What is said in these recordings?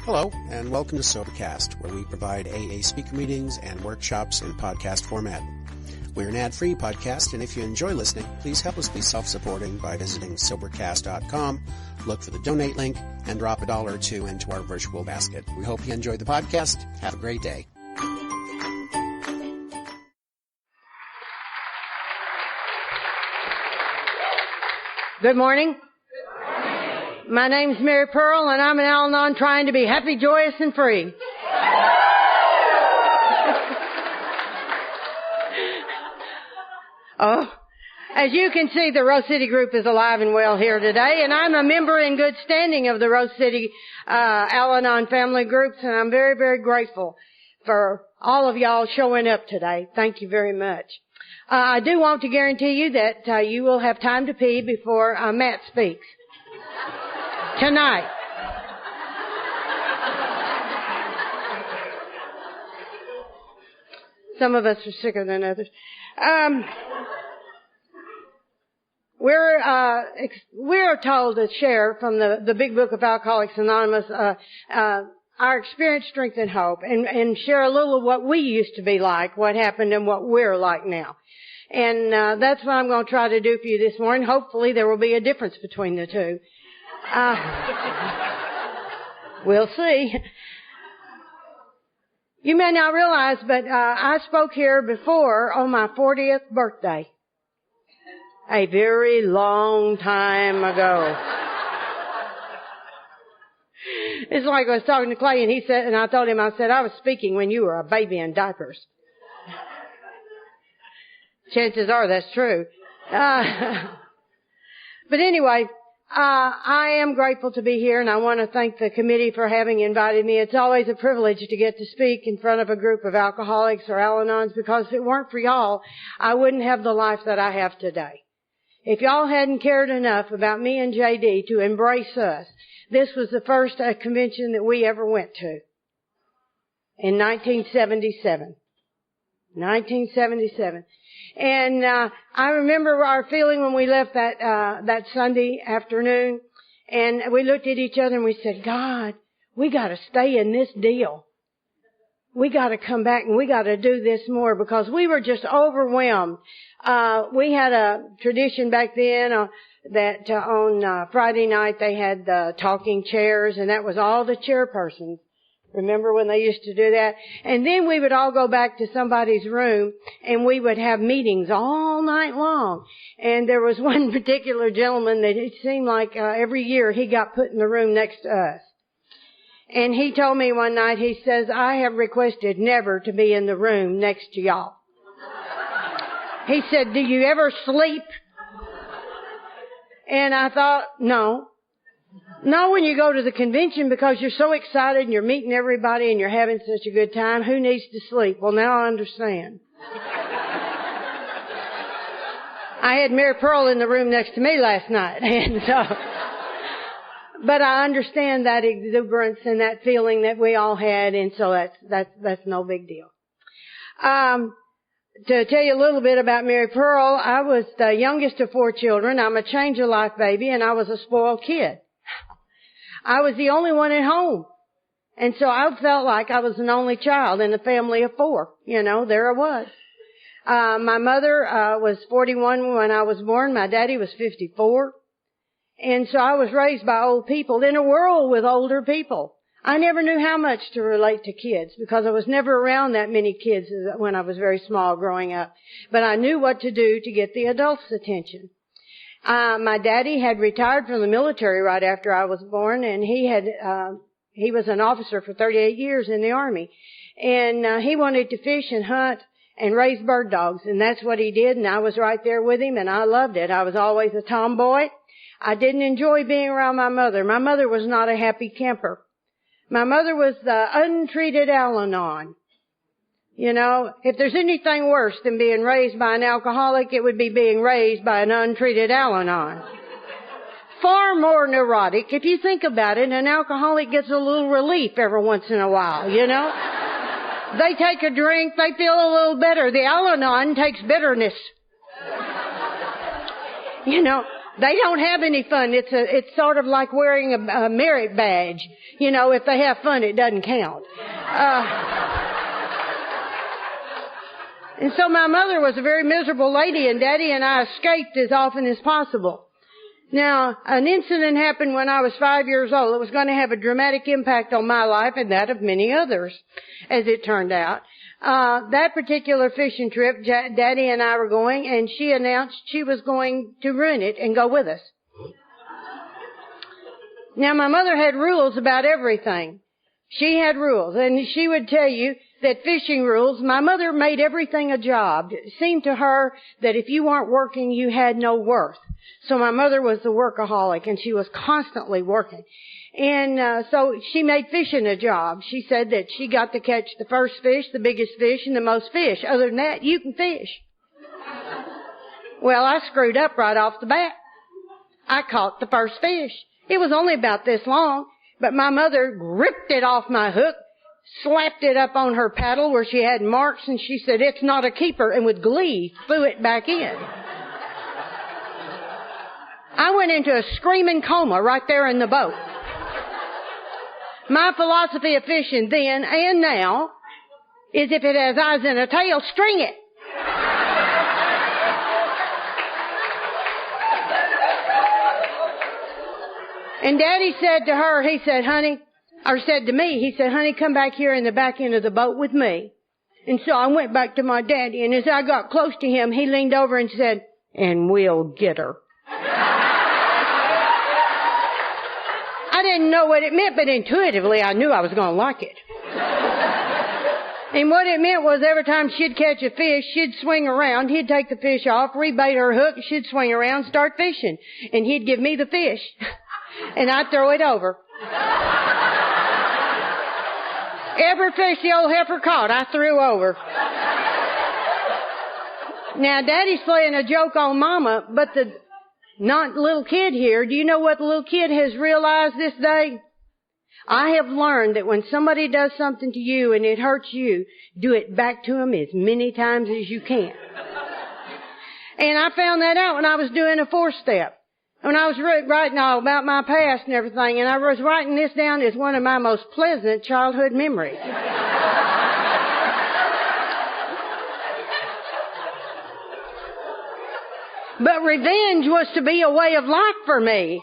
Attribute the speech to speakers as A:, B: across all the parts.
A: Hello, and welcome to Sobercast, where we provide AA speaker meetings and workshops in podcast format. We're an ad-free podcast, and if you enjoy listening, please help us be self-supporting by visiting Sobercast.com, look for the donate link, and drop $1 or $2 into our virtual basket. We hope you enjoy the podcast. Have a great day.
B: Good morning. My name's Mary Pearl, and I'm an Al-Anon trying to be happy, joyous, and free. Oh, as you can see, the Rose City group is alive and well here today, and I'm a member in good standing of the Rose City Al-Anon family groups, and I'm very, very grateful for all of y'all showing up today. Thank you very much. I do want to guarantee you that you will have time to pee before Matt speaks tonight. Some of us are sicker than others. We're told to share from the Big Book of Alcoholics Anonymous our experience, strength, and hope, and share a little of what we used to be like, what happened, and what we're like now. And that's what I'm going to try to do for you this morning. Hopefully there will be a difference between the two. We'll see. You may not realize, but I spoke here before on my 40th birthday. A very long time ago. It's like I was talking to Clay, and he said, and I told him, I was speaking when you were a baby in diapers. Chances are that's true. But anyway, I am grateful to be here, and I want to thank the committee for having invited me. It's always a privilege to get to speak in front of a group of alcoholics or Al-Anons, because if it weren't for y'all, I wouldn't have the life that I have today. If y'all hadn't cared enough about me and JD to embrace us, this was the first convention that we ever went to in 1977. 1977. And I remember our feeling when we left that Sunday afternoon, and we looked at each other and we said, God, we got to stay in this deal. We got to come back and we got to do this more, because we were just overwhelmed. We had a tradition back then that on Friday night they had the talking chairs, and that was all the chairpersons. Remember when they used to do that? And then we would all go back to somebody's room, and we would have meetings all night long. And there was one particular gentleman that it seemed like every year he got put in the room next to us. And he told me one night, he says, I have requested never to be in the room next to y'all. He said, do you ever sleep? And I thought, no. Not when you go to the convention, because you're so excited and you're meeting everybody and you're having such a good time. Who needs to sleep? Well, now I understand. I had Mary Pearl in the room next to me last night, and so, but I understand that exuberance and that feeling that we all had, and so that's no big deal. To tell you a little bit about Mary Pearl, I was the youngest of 4 children. I'm a change of life baby, and I was a spoiled kid. I was the only one at home. And so I felt like I was an only child in a family of 4. You know, there I was. My mother was 41 when I was born. My daddy was 54. And so I was raised by old people in a world with older people. I never knew how much to relate to kids, because I was never around that many kids when I was very small growing up. But I knew what to do to get the adults' attention. My daddy had retired from the military right after I was born, and he was an officer for 38 years in the Army. And he wanted to fish and hunt and raise bird dogs, and that's what he did, and I was right there with him, and I loved it. I was always a tomboy. I didn't enjoy being around my mother. My mother was not a happy camper. My mother was the untreated Al-Anon. You know, if there's anything worse than being raised by an alcoholic, it would be being raised by an untreated Al-Anon. Far more neurotic. If you think about it, an alcoholic gets a little relief every once in a while, you know. They take a drink, they feel a little better. The Al-Anon takes bitterness. You know, They don't have any fun. It's sort of like wearing a merit badge. You know, if they have fun, it doesn't count. And so my mother was a very miserable lady, and Daddy and I escaped as often as possible. Now, an incident happened when I was 5 years old. It was going to have a dramatic impact on my life and that of many others, as it turned out. That particular fishing trip, Daddy and I were going, and she announced she was going to ruin it and go with us. Now, my mother had rules about everything. She had rules, and she would tell you that fishing rules, my mother made everything a job. It seemed to her that if you weren't working, you had no worth. So my mother was the workaholic, and she was constantly working. And so she made fishing a job. She said that she got to catch the first fish, the biggest fish, and the most fish. Other than that, you can fish. Well, I screwed up right off the bat. I caught the first fish. It was only about this long, but my mother ripped it off my hook, slapped it up on her paddle where she had marks, and she said, "It's not a keeper," and with glee threw it back in. I went into a screaming coma right there in the boat. My philosophy of fishing then and now is if it has eyes and a tail, string it. And Daddy said to her, he said, "Honey," or said to me, he said, "Honey, come back here in the back end of the boat with me." And so I went back to my daddy, and as I got close to him, he leaned over and said, "And we'll get her." I didn't know what it meant, but intuitively I knew I was going to like it. And what it meant was every time she'd catch a fish, she'd swing around, he'd take the fish off, rebait her hook, she'd swing around, start fishing. And he'd give me the fish, and I'd throw it over. Every fish the old heifer caught, I threw over. Now, Daddy's playing a joke on Mama, but the little kid here, do you know what the little kid has realized this day? I have learned that when somebody does something to you and it hurts you, do it back to them as many times as you can. And I found that out when I was doing a 4-step. When I was writing all about my past and everything, and I was writing this down as one of my most pleasant childhood memories. But revenge was to be a way of life for me.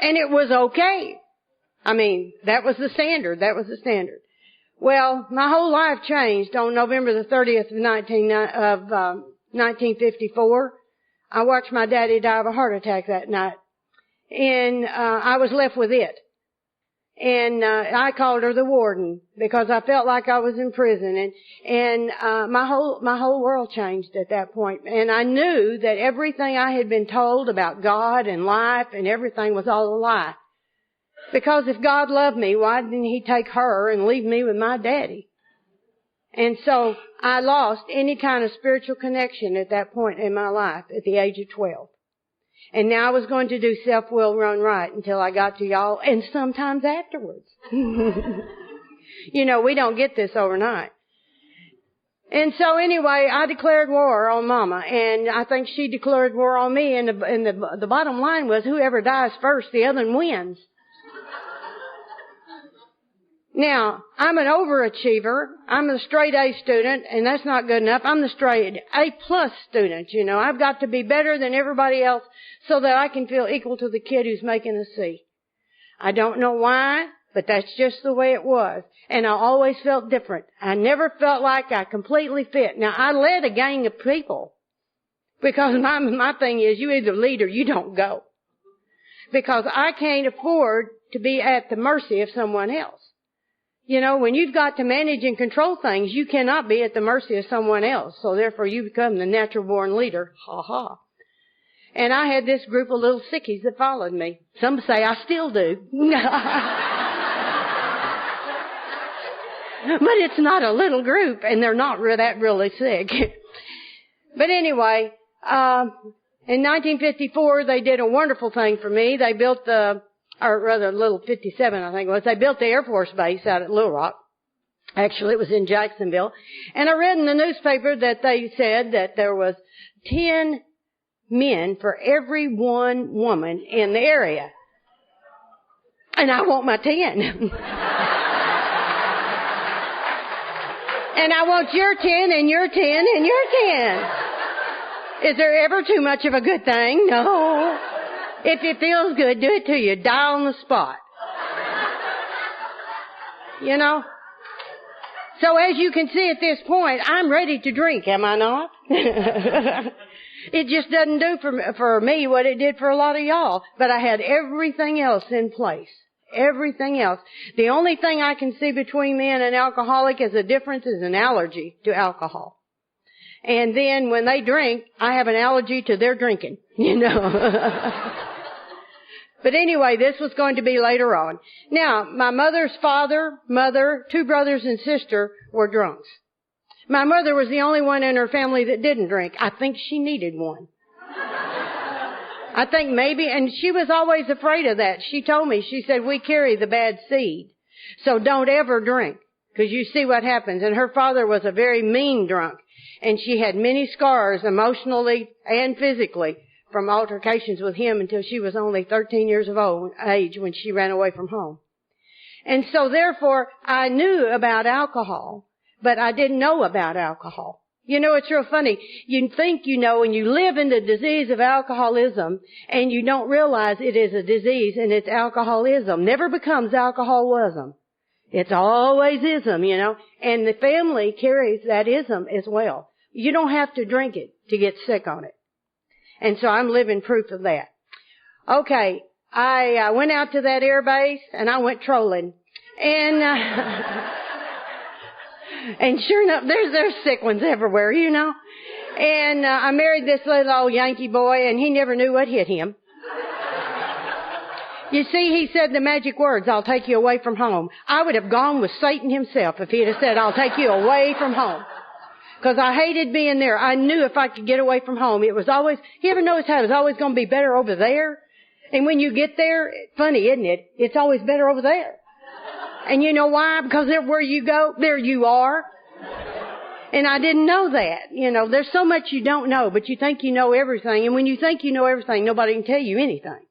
B: And it was okay. I mean, that was the standard. That was the standard. Well, my whole life changed on November the 30th of 1954. I watched my daddy die of a heart attack that night. And I was left with it. And I called her the warden because I felt like I was in prison, and my whole world changed at that point. And I knew that everything I had been told about God and life and everything was all a lie. Because if God loved me, why didn't He take her and leave me with my daddy? And so I lost any kind of spiritual connection at that point in my life at the age of 12. And now I was going to do self-will run right until I got to y'all, and sometimes afterwards. You know, we don't get this overnight. And so anyway, I declared war on Mama, and I think she declared war on me, and the bottom line was whoever dies first, the other one wins. Now, I'm an overachiever. I'm a straight A student, and that's not good enough. I'm the straight A+ student, you know. I've got to be better than everybody else so that I can feel equal to the kid who's making a C. I don't know why, but that's just the way it was. And I always felt different. I never felt like I completely fit. Now, I led a gang of people because my thing is you either lead or you don't go. Because I can't afford to be at the mercy of someone else. You know, when you've got to manage and control things, you cannot be at the mercy of someone else. So therefore you become the natural born leader. Ha ha. And I had this group of little sickies that followed me. Some say I still do. But it's not a little group, and they're not that really sick. But anyway, in 1954 they did a wonderful thing for me. They built Little 57, I think it was. They built the Air Force Base out at Little Rock. Actually, it was in Jacksonville. And I read in the newspaper that they said that there was 10 men for every one woman in the area. And I want my 10. And I want your 10 and your 10 and your 10. Is there ever too much of a good thing? No. If it feels good, do it to you. Die on the spot. You know? So as you can see at this point, I'm ready to drink, am I not? It just doesn't do for me what it did for a lot of y'all. But I had everything else in place. Everything else. The only thing I can see between me and an alcoholic as a difference is an allergy to alcohol. And then when they drink, I have an allergy to their drinking, you know. But anyway, this was going to be later on. Now, my mother's father, mother, 2 brothers and sister were drunks. My mother was the only one in her family that didn't drink. I think she needed one. I think maybe, and she was always afraid of that. She told me, she said, we carry the bad seed, so don't ever drink, because you see what happens. And her father was a very mean drunk, and she had many scars emotionally and physically from altercations with him until she was only 13 years of age when she ran away from home. And so therefore, I knew about alcohol, but I didn't know about alcohol. You know, it's real funny. You think you know, and you live in the disease of alcoholism, and you don't realize it is a disease, and it's alcoholism. Never becomes alcoholism. It's always ism, you know, and the family carries that ism as well. You don't have to drink it to get sick on it. And so I'm living proof of that. Okay, I went out to that air base, and I went trolling. And and sure enough, there's sick ones everywhere, you know. And I married this little old Yankee boy, and he never knew what hit him. You see, he said the magic words, I'll take you away from home. I would have gone with Satan himself if he'd have said, I'll take you away from home. Because I hated being there. I knew if I could get away from home, it was always, you ever notice how it was always going to be better over there? And when you get there, funny, isn't it? It's always better over there. And you know why? Because where you go, there you are. And I didn't know that. You know, there's so much you don't know, but you think you know everything. And when you think you know everything, nobody can tell you anything.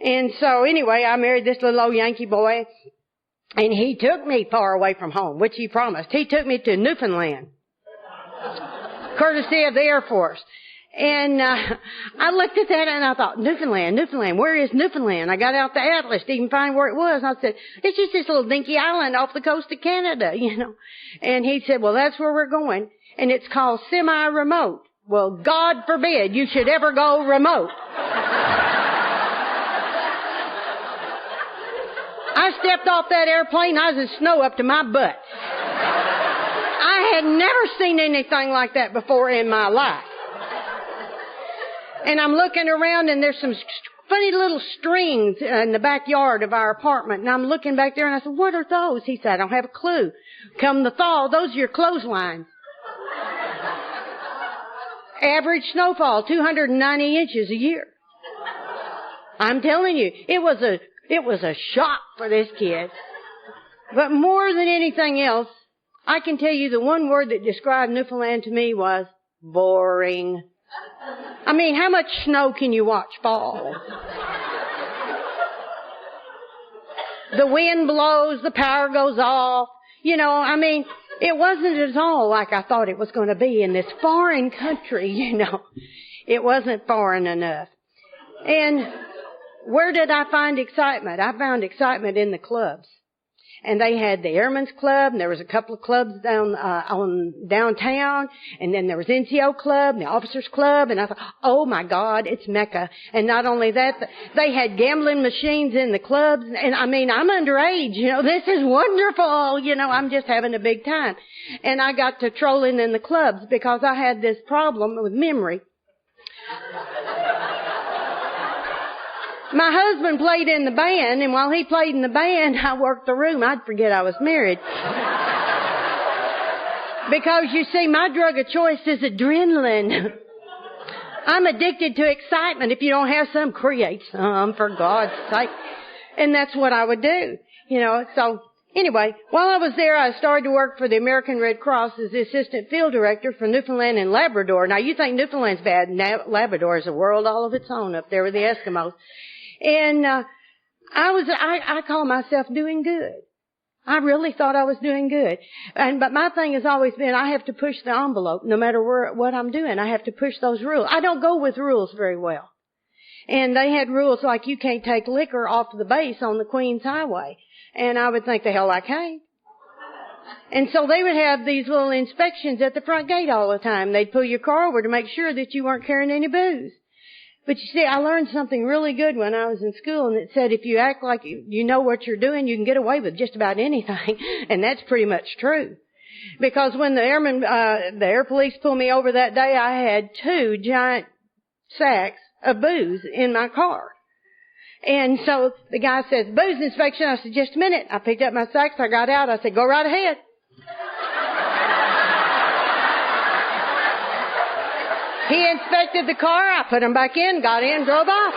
B: And so anyway, I married this little old Yankee boy. And he took me far away from home, which he promised. He took me to Newfoundland, courtesy of the Air Force. And I looked at that and I thought, Newfoundland, where is Newfoundland? I got out the atlas to even find where it was. And I said, it's just this little dinky island off the coast of Canada, you know. And he said, well, that's where we're going. And it's called semi-remote. Well, God forbid you should ever go remote. I stepped off that airplane, I was in snow up to my butt. I had never seen anything like that before in my life. And I'm looking around, and there's some funny little strings in the backyard of our apartment. And I'm looking back there, and I said, what are those? He said, I don't have a clue. Come the fall, those are your clotheslines. Average snowfall, 290 inches a year. I'm telling you, it was a shock for this kid. But more than anything else, I can tell you the one word that described Newfoundland to me was boring. I mean, how much snow can you watch fall? The wind blows, the power goes off. You know, I mean, it wasn't at all like I thought it was going to be in this foreign country, you know. It wasn't foreign enough. And where did I find excitement? I found excitement in the clubs. And they had the Airmen's Club, and there was a couple of clubs downtown, and then there was NCO Club, and the Officers Club, and I thought, oh my God, it's Mecca. And not only that, they had gambling machines in the clubs, and I mean, I'm underage, you know, this is wonderful, you know, I'm just having a big time. And I got to trolling in the clubs because I had this problem with memory. My husband played in the band, and while he played in the band, I worked the room. I'd forget I was married. Because, you see, my drug of choice is adrenaline. I'm addicted to excitement. If you don't have some, create some, for God's sake. And that's what I would do. You know, so Anyway, while I was there, I started to work for the American Red Cross as the assistant field director for Newfoundland and Labrador. Now, you think Newfoundland's bad. Labrador is a world all of its own up there with the Eskimos. And I call myself doing good. I really thought I was doing good. But my thing has always been I have to push the envelope no matter what I'm doing. I have to push those rules. I don't go with rules very well. And they had rules like you can't take liquor off the base on the Queens Highway. And I would think, the hell I can't. And so they would have these little inspections at the front gate all the time. They'd pull your car over to make sure that you weren't carrying any booze. But you see, I learned something really good when I was in school, and it said if you act like you know what you're doing, you can get away with just about anything. And that's pretty much true. Because when the air police pulled me over that day, I had 2 giant sacks of booze in my car. And so the guy says, booze inspection. I said, just a minute. I picked up my sacks. I got out. I said, go right ahead. He inspected the car. I put them back in, got in, drove off.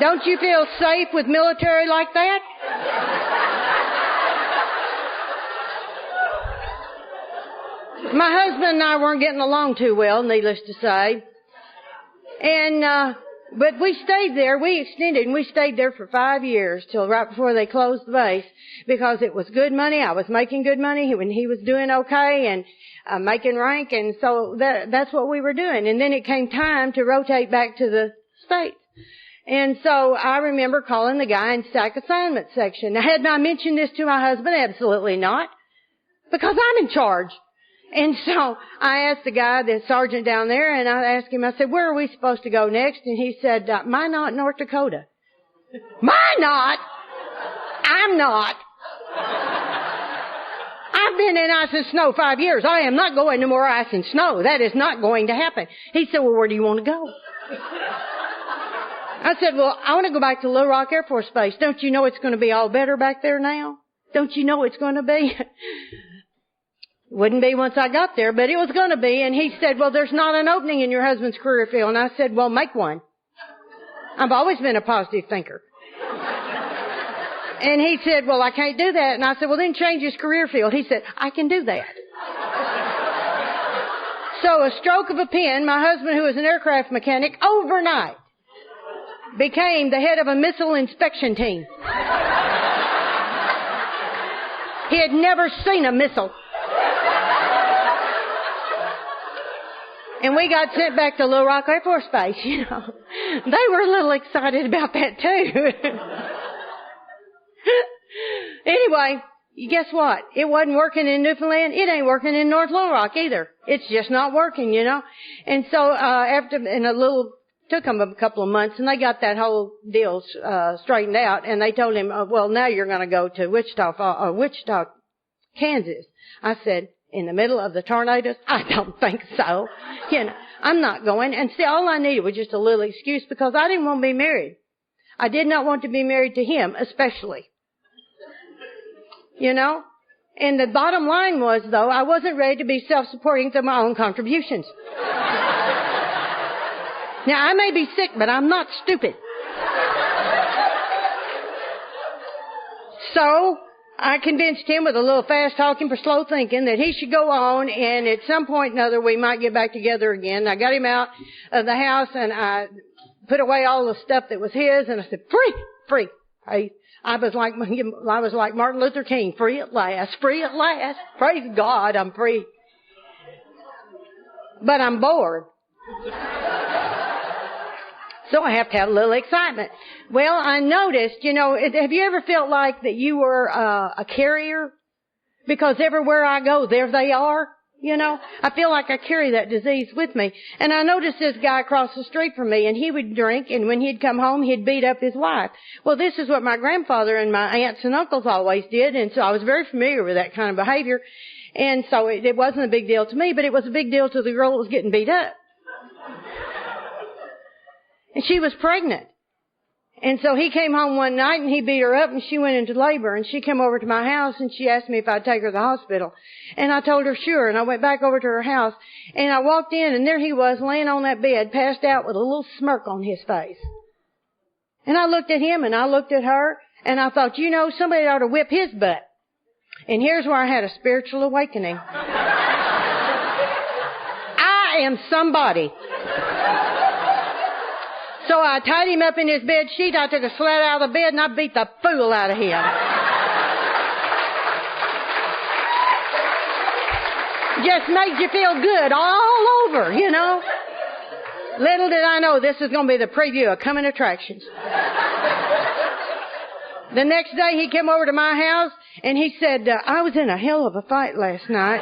B: Don't you feel safe with military like that? My husband and I weren't getting along too well, needless to say. But we stayed there. We extended, and we stayed there for 5 years till right before they closed the base because it was good money. I was making good money when he was doing okay and making rank, and so that's what we were doing. And then it came time to rotate back to the States. And so I remember calling the guy in stack assignment section. Now, hadn't I mentioned this to my husband? Absolutely not, because I'm in charge. And so I asked the guy, the sergeant down there, and I asked him, I said, where are we supposed to go next? And he said, Minot, North Dakota. Minot? I'm not. I've been in ice and snow 5 years. I am not going to more ice and snow. That is not going to happen. He said, well, where do you want to go? I said, well, I want to go back to Little Rock Air Force Base. Don't you know it's going to be all better back there now? Don't you know it's going to be? Wouldn't be once I got there, but it was going to be. And he said, well, there's not an opening in your husband's career field. And I said, well, make one. I've always been a positive thinker. And he said, well, I can't do that. And I said, well, then change his career field. He said, I can do that. So a stroke of a pen, my husband, who was an aircraft mechanic, overnight became the head of a missile inspection team. He had never seen a missile. And we got sent back to Little Rock Air Force Base, you know. They were a little excited about that too. Anyway, guess what? It wasn't working in Newfoundland. It ain't working in North Little Rock either. It's just not working, you know. And so, took them a couple of months, and they got that whole deal straightened out, and they told him, well, now you're going to go to Wichita, Kansas. I said, in the middle of the tornadoes? I don't think so. You know, I'm not going. And see, all I needed was just a little excuse because I didn't want to be married. I did not want to be married to him, especially. You know? And the bottom line was, though, I wasn't ready to be self-supporting through my own contributions. Now, I may be sick, but I'm not stupid. So I convinced him with a little fast talking for slow thinking that he should go on, and at some point or another we might get back together again. I got him out of the house, and I put away all the stuff that was his, and I said, free. I was like Martin Luther King, free at last. Praise God, I'm free. But I'm bored. So I have to have a little excitement. Well, I noticed, you know, have you ever felt like that you were a carrier? Because everywhere I go, there they are, you know. I feel like I carry that disease with me. And I noticed this guy across the street from me, and he would drink, and when he'd come home, he'd beat up his wife. Well, this is what my grandfather and my aunts and uncles always did, and so I was very familiar with that kind of behavior. And so it wasn't a big deal to me, but it was a big deal to the girl that was getting beat up. And she was pregnant. And so he came home one night and he beat her up and she went into labor, and she came over to my house and she asked me if I'd take her to the hospital. And I told her sure, and I went back over to her house and I walked in, and there he was laying on that bed, passed out with a little smirk on his face. And I looked at him and I looked at her, And I thought, somebody ought to whip his butt. And here's where I had a spiritual awakening. I am somebody. So I tied him up in his bed sheet. I took a slat out of the bed and I beat the fool out of him. Just made you feel good all over, Little did I know this is going to be the preview of coming attractions. The next day he came over to my house and he said, I was in a hell of a fight last night.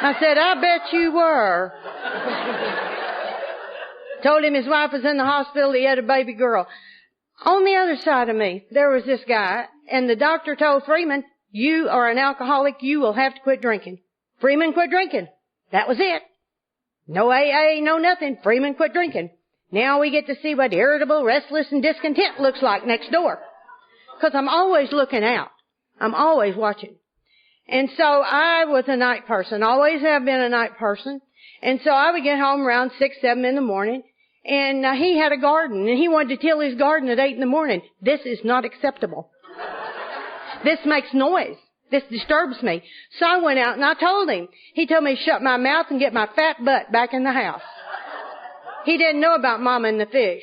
B: I said, I bet you were. Told him his wife was in the hospital. He had a baby girl. On the other side of me, there was this guy, and the doctor told Freeman, you are an alcoholic. You will have to quit drinking. Freeman quit drinking. That was it. No AA, no nothing. Freeman quit drinking. Now we get to see what irritable, restless, and discontent looks like next door. Because I'm always looking out. I'm always watching. And so I was a night person. Always have been a night person. And so I would get home around 6, 7 in the morning. And he had a garden, and he wanted to till his garden at 8 in the morning. This is not acceptable. This makes noise. This disturbs me. So I went out and I told him. He told me to shut my mouth and get my fat butt back in the house. He didn't know about Mama and the fish.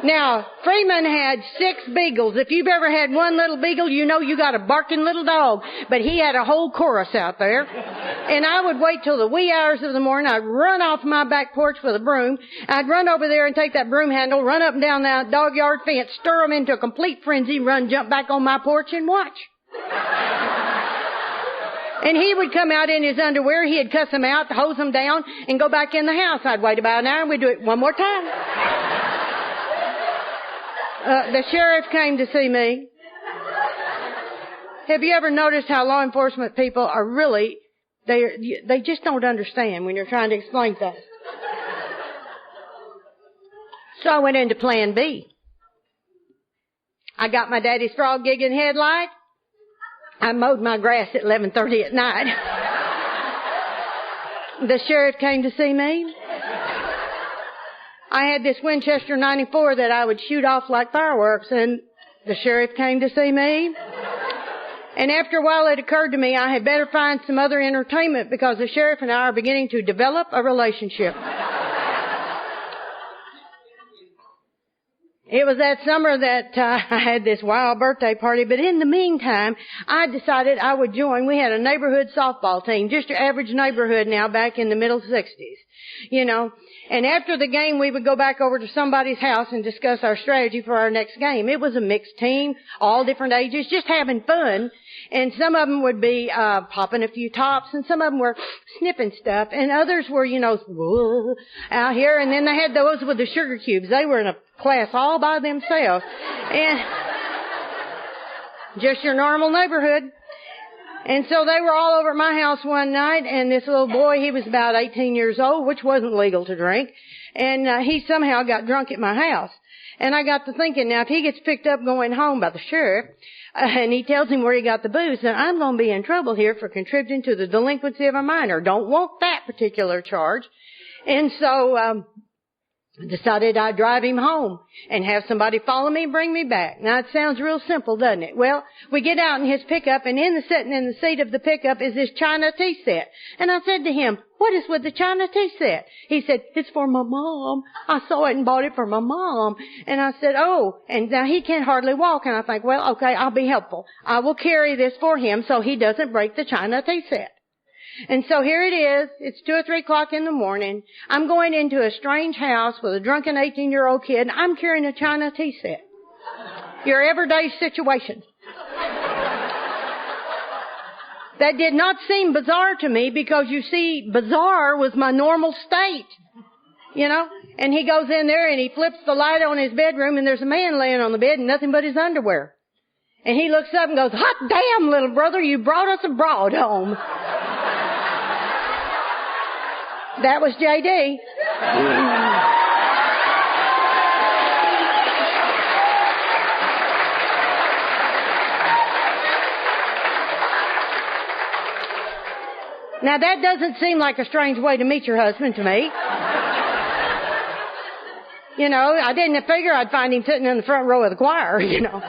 B: Now, Freeman had 6 beagles. If you've ever had one little beagle, you know you got a barking little dog. But he had a whole chorus out there. And I would wait till the wee hours of the morning. I'd run off my back porch with a broom. I'd run over there and take that broom handle, run up and down that dog yard fence, stir them into a complete frenzy, run, jump back on my porch and watch. And he would come out in his underwear. He'd cuss them out, hose them down, and go back in the house. I'd wait about an hour and we'd do it one more time. The sheriff came to see me. Have you ever noticed how law enforcement people are really, they just don't understand when you're trying to explain things. So I went into plan B. I got my daddy's frog gig and headlight. I mowed my grass at 11:30 at night. The sheriff came to see me. I had this Winchester 94 that I would shoot off like fireworks, and the sheriff came to see me. And after a while it occurred to me I had better find some other entertainment because the sheriff and I are beginning to develop a relationship. It was that summer that I had this wild birthday party, but in the meantime, I decided I would join. We had a neighborhood softball team, just your average neighborhood now back in the middle 60s, And after the game, we would go back over to somebody's house and discuss our strategy for our next game. It was a mixed team, all different ages, just having fun. And some of them would be popping a few tops, and some of them were snipping stuff, and others were, whoa, out here. And then they had those with the sugar cubes. They were in a class all by themselves. And just your normal neighborhood. And so they were all over at my house one night, and this little boy, he was about 18 years old, which wasn't legal to drink, and he somehow got drunk at my house. And I got to thinking, now if he gets picked up going home by the sheriff, and he tells him where he got the booze, then I'm going to be in trouble here for contributing to the delinquency of a minor. Don't want that particular charge. And so decided I'd drive him home and have somebody follow me and bring me back. Now, it sounds real simple, doesn't it? Well, we get out in his pickup, and sitting in the seat of the pickup is this China tea set. And I said to him, what is with the China tea set? He said, it's for my mom. I saw it and bought it for my mom. And I said, oh, and now he can't hardly walk. And I think, well, okay, I'll be helpful. I will carry this for him so he doesn't break the China tea set. And so here it is. It's 2 or 3 o'clock in the morning. I'm going into a strange house with a drunken 18-year-old kid, and I'm carrying a China tea set. Your everyday situation. That did not seem bizarre to me because, you see, bizarre was my normal state. And he goes in there and he flips the light on his bedroom, and there's a man laying on the bed and nothing but his underwear. And he looks up and goes, hot damn, little brother, you brought us a broad home. That was J.D. Now that doesn't seem like a strange way to meet your husband to me. You know, I didn't figure I'd find him sitting in the front row of the choir, you know.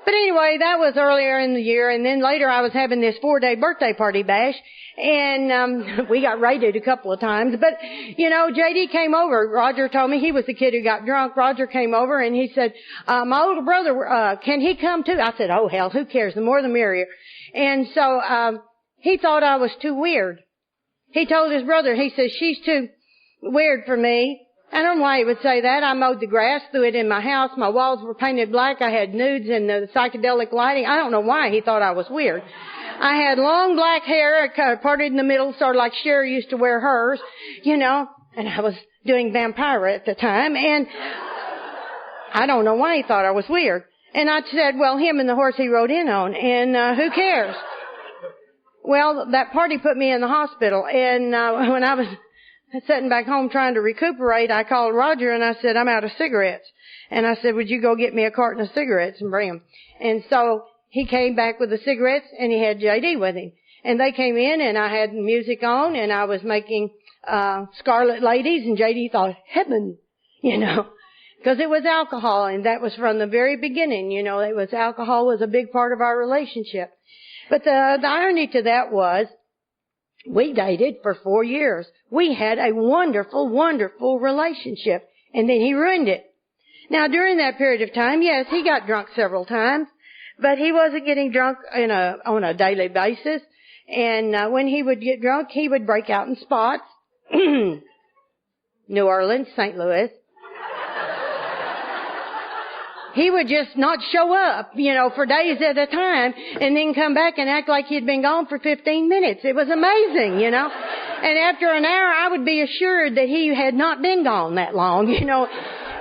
B: But anyway, that was earlier in the year, and then later I was having this 4-day birthday party bash, and we got raided a couple of times. But, you know, J.D. came over. Roger told me he was the kid who got drunk. Roger came over, and he said, my older brother, can he come too? I said, oh, hell, who cares? The more the merrier. And so he thought I was too weird. He told his brother, he says, she's too weird for me. I don't know why he would say that. I mowed the grass, threw it in my house. My walls were painted black. I had nudes and the psychedelic lighting. I don't know why he thought I was weird. I had long black hair, parted in the middle, sort of like Cher used to wear hers, you know, and I was doing vampire at the time, and I don't know why he thought I was weird. And I said, well, him and the horse he rode in on, and who cares? Well, that party put me in the hospital, and when I was sitting back home trying to recuperate, I called Roger and I said, I'm out of cigarettes. And I said, would you go get me a carton of cigarettes and bring them? And so he came back with the cigarettes and he had J.D. with him. And they came in and I had music on and I was making Scarlet Ladies, and J.D. thought, heaven, you know, because it was alcohol, and that was from the very beginning, you know, alcohol was a big part of our relationship. But the irony to that was, we dated for 4 years. We had a wonderful, wonderful relationship. And then he ruined it. Now, during that period of time, yes, he got drunk several times, but he wasn't getting drunk on a daily basis. And when he would get drunk, he would break out in spots. New Orleans, St. Louis. He would just not show up, you know, for days at a time, and then come back and act like he'd been gone for 15 minutes. It was amazing, you know. And after an hour, I would be assured that he had not been gone that long, you know.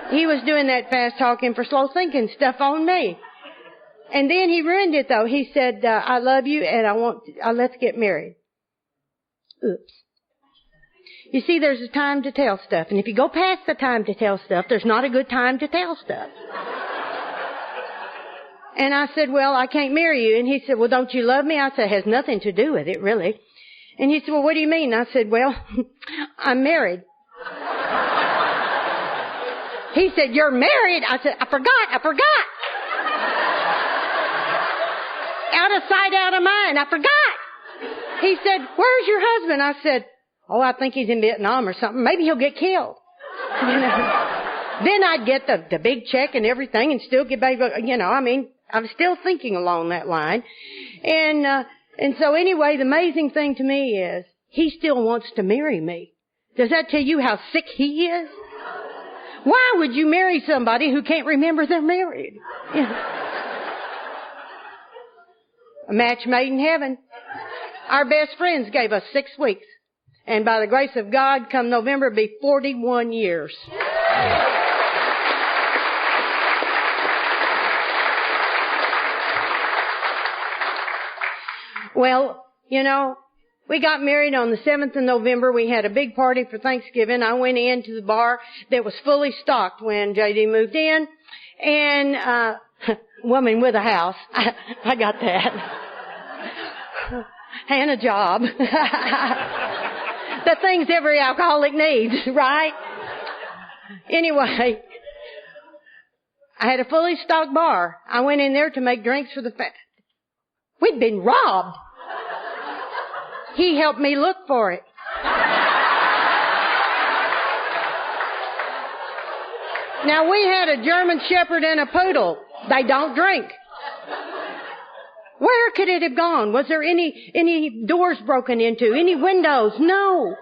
B: He was doing that fast talking for slow thinking stuff on me. And then he ruined it, though. He said, I love you, and let's get married. Oops. You see, there's a time to tell stuff, and if you go past the time to tell stuff, there's not a good time to tell stuff. And I said, well, I can't marry you. And he said, well, don't you love me? I said, it has nothing to do with it, really. And he said, well, what do you mean? I said, well, I'm married. He said, you're married? I said, I forgot. Out of sight, out of mind. I forgot. He said, where's your husband? I said, oh, I think he's in Vietnam or something. Maybe he'll get killed. You know? Then I'd get the big check and everything and still get back, you know, I mean, I'm still thinking along that line. And so anyway, the amazing thing to me is he still wants to marry me. Does that tell you how sick he is? Why would you marry somebody who can't remember they're married? You know? A match made in heaven. Our best friends gave us 6 weeks. And by the grace of God, come November, it'll be 41 years. Well, you know, we got married on the 7th of November. We had a big party for Thanksgiving. I went into the bar that was fully stocked when J.D. moved in. And, woman with a house. I got that. And a job. The things every alcoholic needs, right? Anyway, I had a fully stocked bar. I went in there to make drinks for the We'd been robbed. He helped me look for it. Now, we had a German Shepherd and a Poodle. They don't drink. Where could it have gone? Was there any doors broken into? Any windows? No.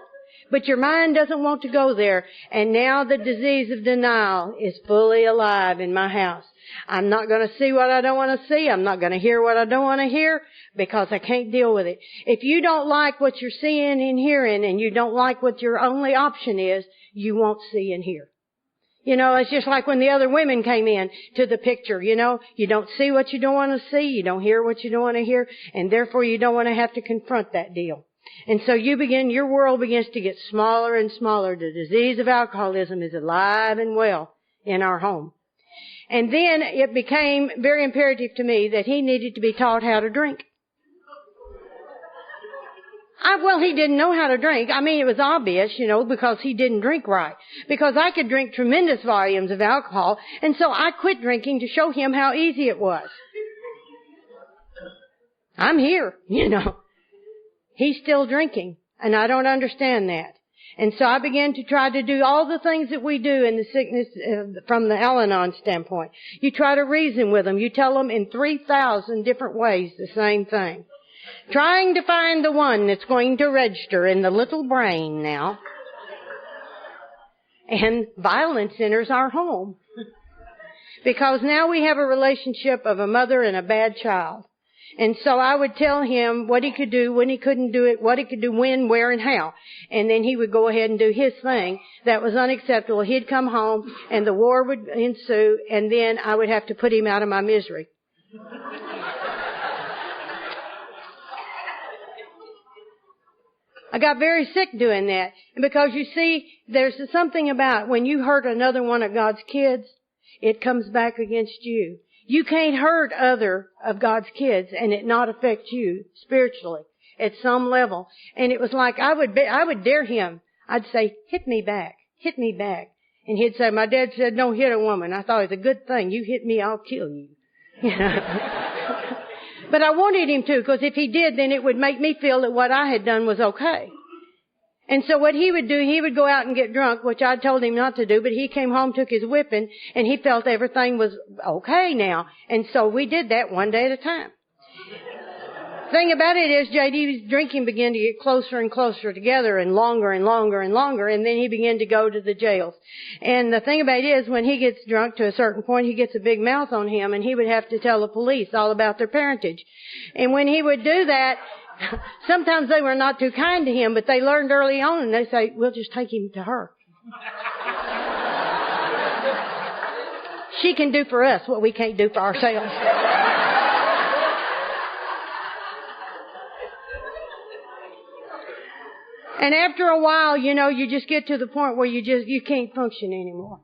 B: But your mind doesn't want to go there. And now the disease of denial is fully alive in my house. I'm not going to see what I don't want to see. I'm not going to hear what I don't want to hear because I can't deal with it. If you don't like what you're seeing and hearing and you don't like what your only option is, you won't see and hear. You know, it's just like when the other women came in to the picture, you know, you don't see what you don't want to see, you don't hear what you don't want to hear, and therefore you don't want to have to confront that deal. And so your world begins to get smaller and smaller. The disease of alcoholism is alive and well in our home. And then it became very imperative to me that he needed to be taught how to drink. Well, he didn't know how to drink. I mean, it was obvious, because he didn't drink right. Because I could drink tremendous volumes of alcohol, and so I quit drinking to show him how easy it was. I'm here, He's still drinking, and I don't understand that. And so I began to try to do all the things that we do in the sickness from the Al-Anon standpoint. You try to reason with them. You tell them in 3,000 different ways the same thing. Trying to find the one that's going to register in the little brain now. And violence enters our home. Because now we have a relationship of a mother and a bad child. And so I would tell him what he could do, when he couldn't do it, what he could do, when, where, and how. And then he would go ahead and do his thing. That was unacceptable. He'd come home, and the war would ensue, and then I would have to put him out of my misery. I got very sick doing that. And because you see, there's something about when you hurt another one of God's kids, it comes back against you. You can't hurt other of God's kids and it not affect you spiritually at some level. And it was like I would dare him. I'd say, hit me back. And he'd say, my dad said, don't hit a woman. I thought it was a good thing. You hit me, I'll kill you. But I wanted him to, because if he did, then it would make me feel that what I had done was okay. And so what he would do, he would go out and get drunk, which I told him not to do, but he came home, took his whipping, and he felt everything was okay now. And so we did that one day at a time. Thing about it is, J.D.'s drinking began to get closer and closer together and longer, and then he began to go to the jails. And the thing about it is, when he gets drunk to a certain point, he gets a big mouth on him, and he would have to tell the police all about their parentage. And when he would do that, sometimes they were not too kind to him, but they learned early on, and they say, we'll just take him to her. She can do for us what we can't do for ourselves. And after a while, you just get to the point where you can't function anymore.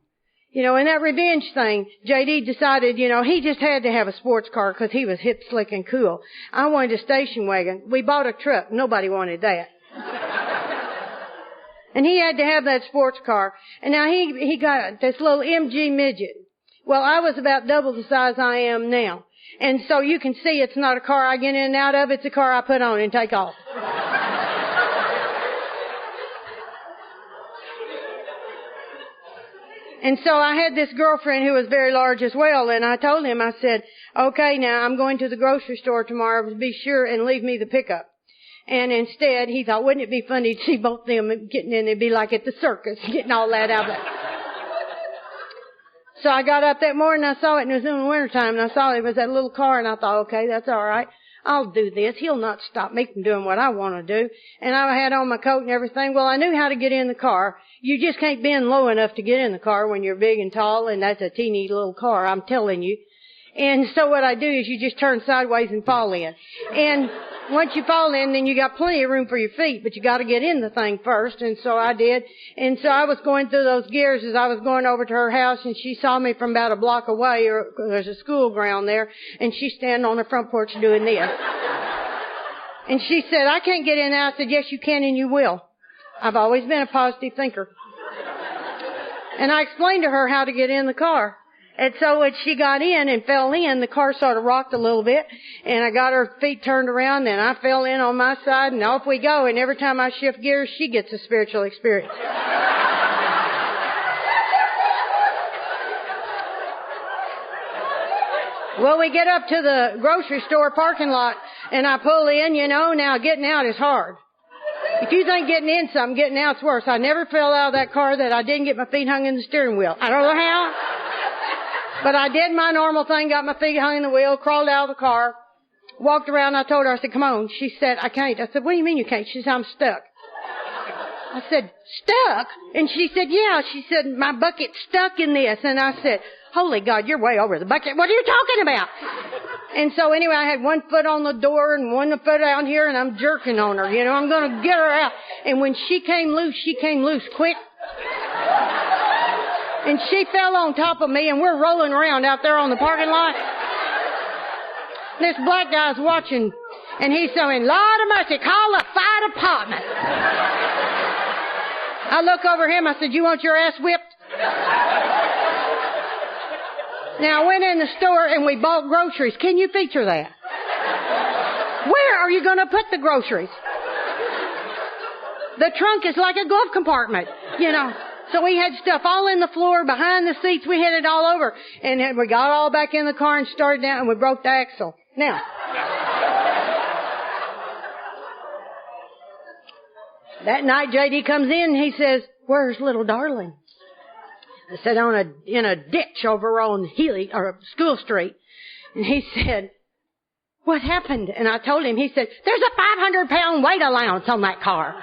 B: And that revenge thing, J.D. decided, he just had to have a sports car because he was hip, slick, and cool. I wanted a station wagon. We bought a truck. Nobody wanted that. And he had to have that sports car. And now he got this little MG midget. Well, I was about double the size I am now. And so you can see it's not a car I get in and out of. It's a car I put on and take off. And so I had this girlfriend who was very large as well, and I told him, I said, okay, now I'm going to the grocery store tomorrow, be sure and leave me the pickup. And instead, he thought, wouldn't it be funny to see both of them getting in, it'd be like at the circus, getting all that out of it. So I got up that morning, I saw it, and it was in the wintertime, and I saw it was that little car, and I thought, okay, that's all right. I'll do this. He'll not stop me from doing what I want to do. And I had on my coat and everything. Well, I knew how to get in the car. You just can't bend low enough to get in the car when you're big and tall, and that's a teeny little car, I'm telling you. And so what I do is you just turn sideways and fall in. And once you fall in, then you got plenty of room for your feet, but you got to get in the thing first. And so I did. And so I was going through those gears as I was going over to her house, and she saw me from about a block away. There's a school ground there, and she's standing on the front porch doing this. And she said, I can't get in there. I said, yes, you can and you will. I've always been a positive thinker. And I explained to her how to get in the car. And so when she got in and fell in, the car sort of rocked a little bit, and I got her feet turned around, and I fell in on my side, and off we go. And every time I shift gears, she gets a spiritual experience. Well, we get up to the grocery store parking lot, and I pull in, now getting out is hard. If you think getting in something, getting out's worse. I never fell out of that car that I didn't get my feet hung in the steering wheel. I don't know how. But I did my normal thing, got my feet hung in the wheel, crawled out of the car, walked around. I told her, I said, come on. She said, I can't. I said, what do you mean you can't? She said, I'm stuck. I said, stuck? And she said, yeah. She said, my bucket's stuck in this. And I said, holy God, you're way over the bucket. What are you talking about? And so anyway, I had one foot on the door and one foot out here, and I'm jerking on her. I'm going to get her out. And when she came loose quick. And she fell on top of me, and we're rolling around out there on the parking lot. This black guy's watching, And he's saying, Lord of mercy, call the fire department. I look over him, I said, you want your ass whipped? Now, I went in the store and we bought groceries. Can you picture that? Where are you going to put the groceries? The trunk is like a glove compartment, you know. So we had stuff all in the floor, behind the seats. We had it all over. And then we got all back in the car and started down and we broke the axle. Now, that night J.D. comes in and he says, where's little darling? I said, in a ditch over on School Street. And he said, what happened? And I told him, he said, there's a 500-pound weight allowance on that car.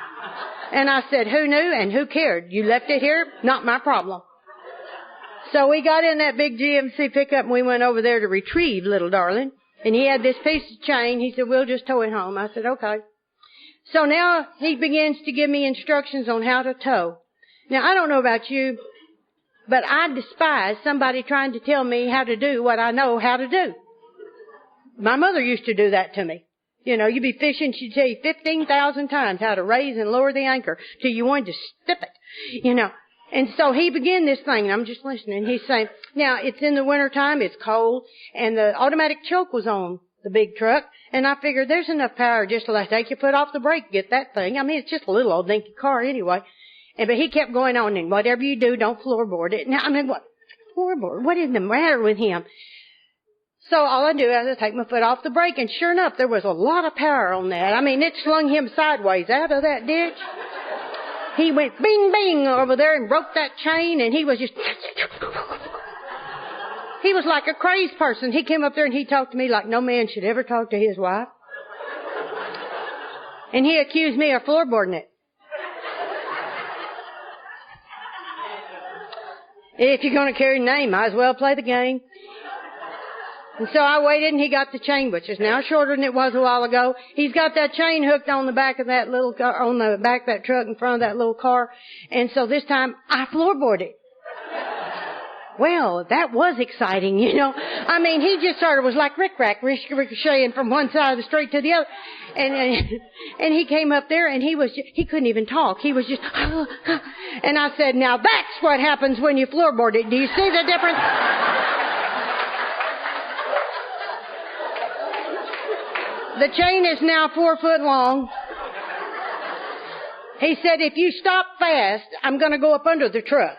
B: And I said, who knew and who cared? You left it here? Not my problem. So we got in that big GMC pickup and we went over there to retrieve little darling. And he had this piece of chain. He said, we'll just tow it home. I said, okay. So now he begins to give me instructions on how to tow. Now, I don't know about you, but I despise somebody trying to tell me how to do what I know how to do. My mother used to do that to me. You know, you'd be fishing, she'd tell you 15,000 times how to raise and lower the anchor till you wanted to stip it, you know. And so he began this thing, and I'm just listening. He's saying, now, it's in the wintertime, it's cold, and the automatic choke was on the big truck, and I figured there's enough power just to take your foot off the brake, get that thing. I mean, it's just a little old dinky car anyway. But he kept going on, and whatever you do, don't floorboard it. Now, I mean, what? Floorboard? What is the matter with him? So all I do is I take my foot off the brake, and sure enough, there was a lot of power on that. I mean, it slung him sideways out of that ditch. He went bing, bing over there and broke that chain, and he was just... He was like a crazed person. He came up there and he talked to me like no man should ever talk to his wife. And he accused me of floorboarding it. If you're going to carry the name, might as well play the game. And so I waited and he got the chain, which is now shorter than it was a while ago. He's got that chain hooked on the back of that little car, on the back of that truck in front of that little car. And so this time I floorboarded it. Well, that was exciting, you know. I mean, he just sort of was like rick-rack, ricocheting from one side of the street to the other. And he came up there and he couldn't even talk. He was just, and I said, now that's what happens when you floorboard it. Do you see the difference? The chain is now 4 foot long. He said, if you stop fast, I'm going to go up under the truck.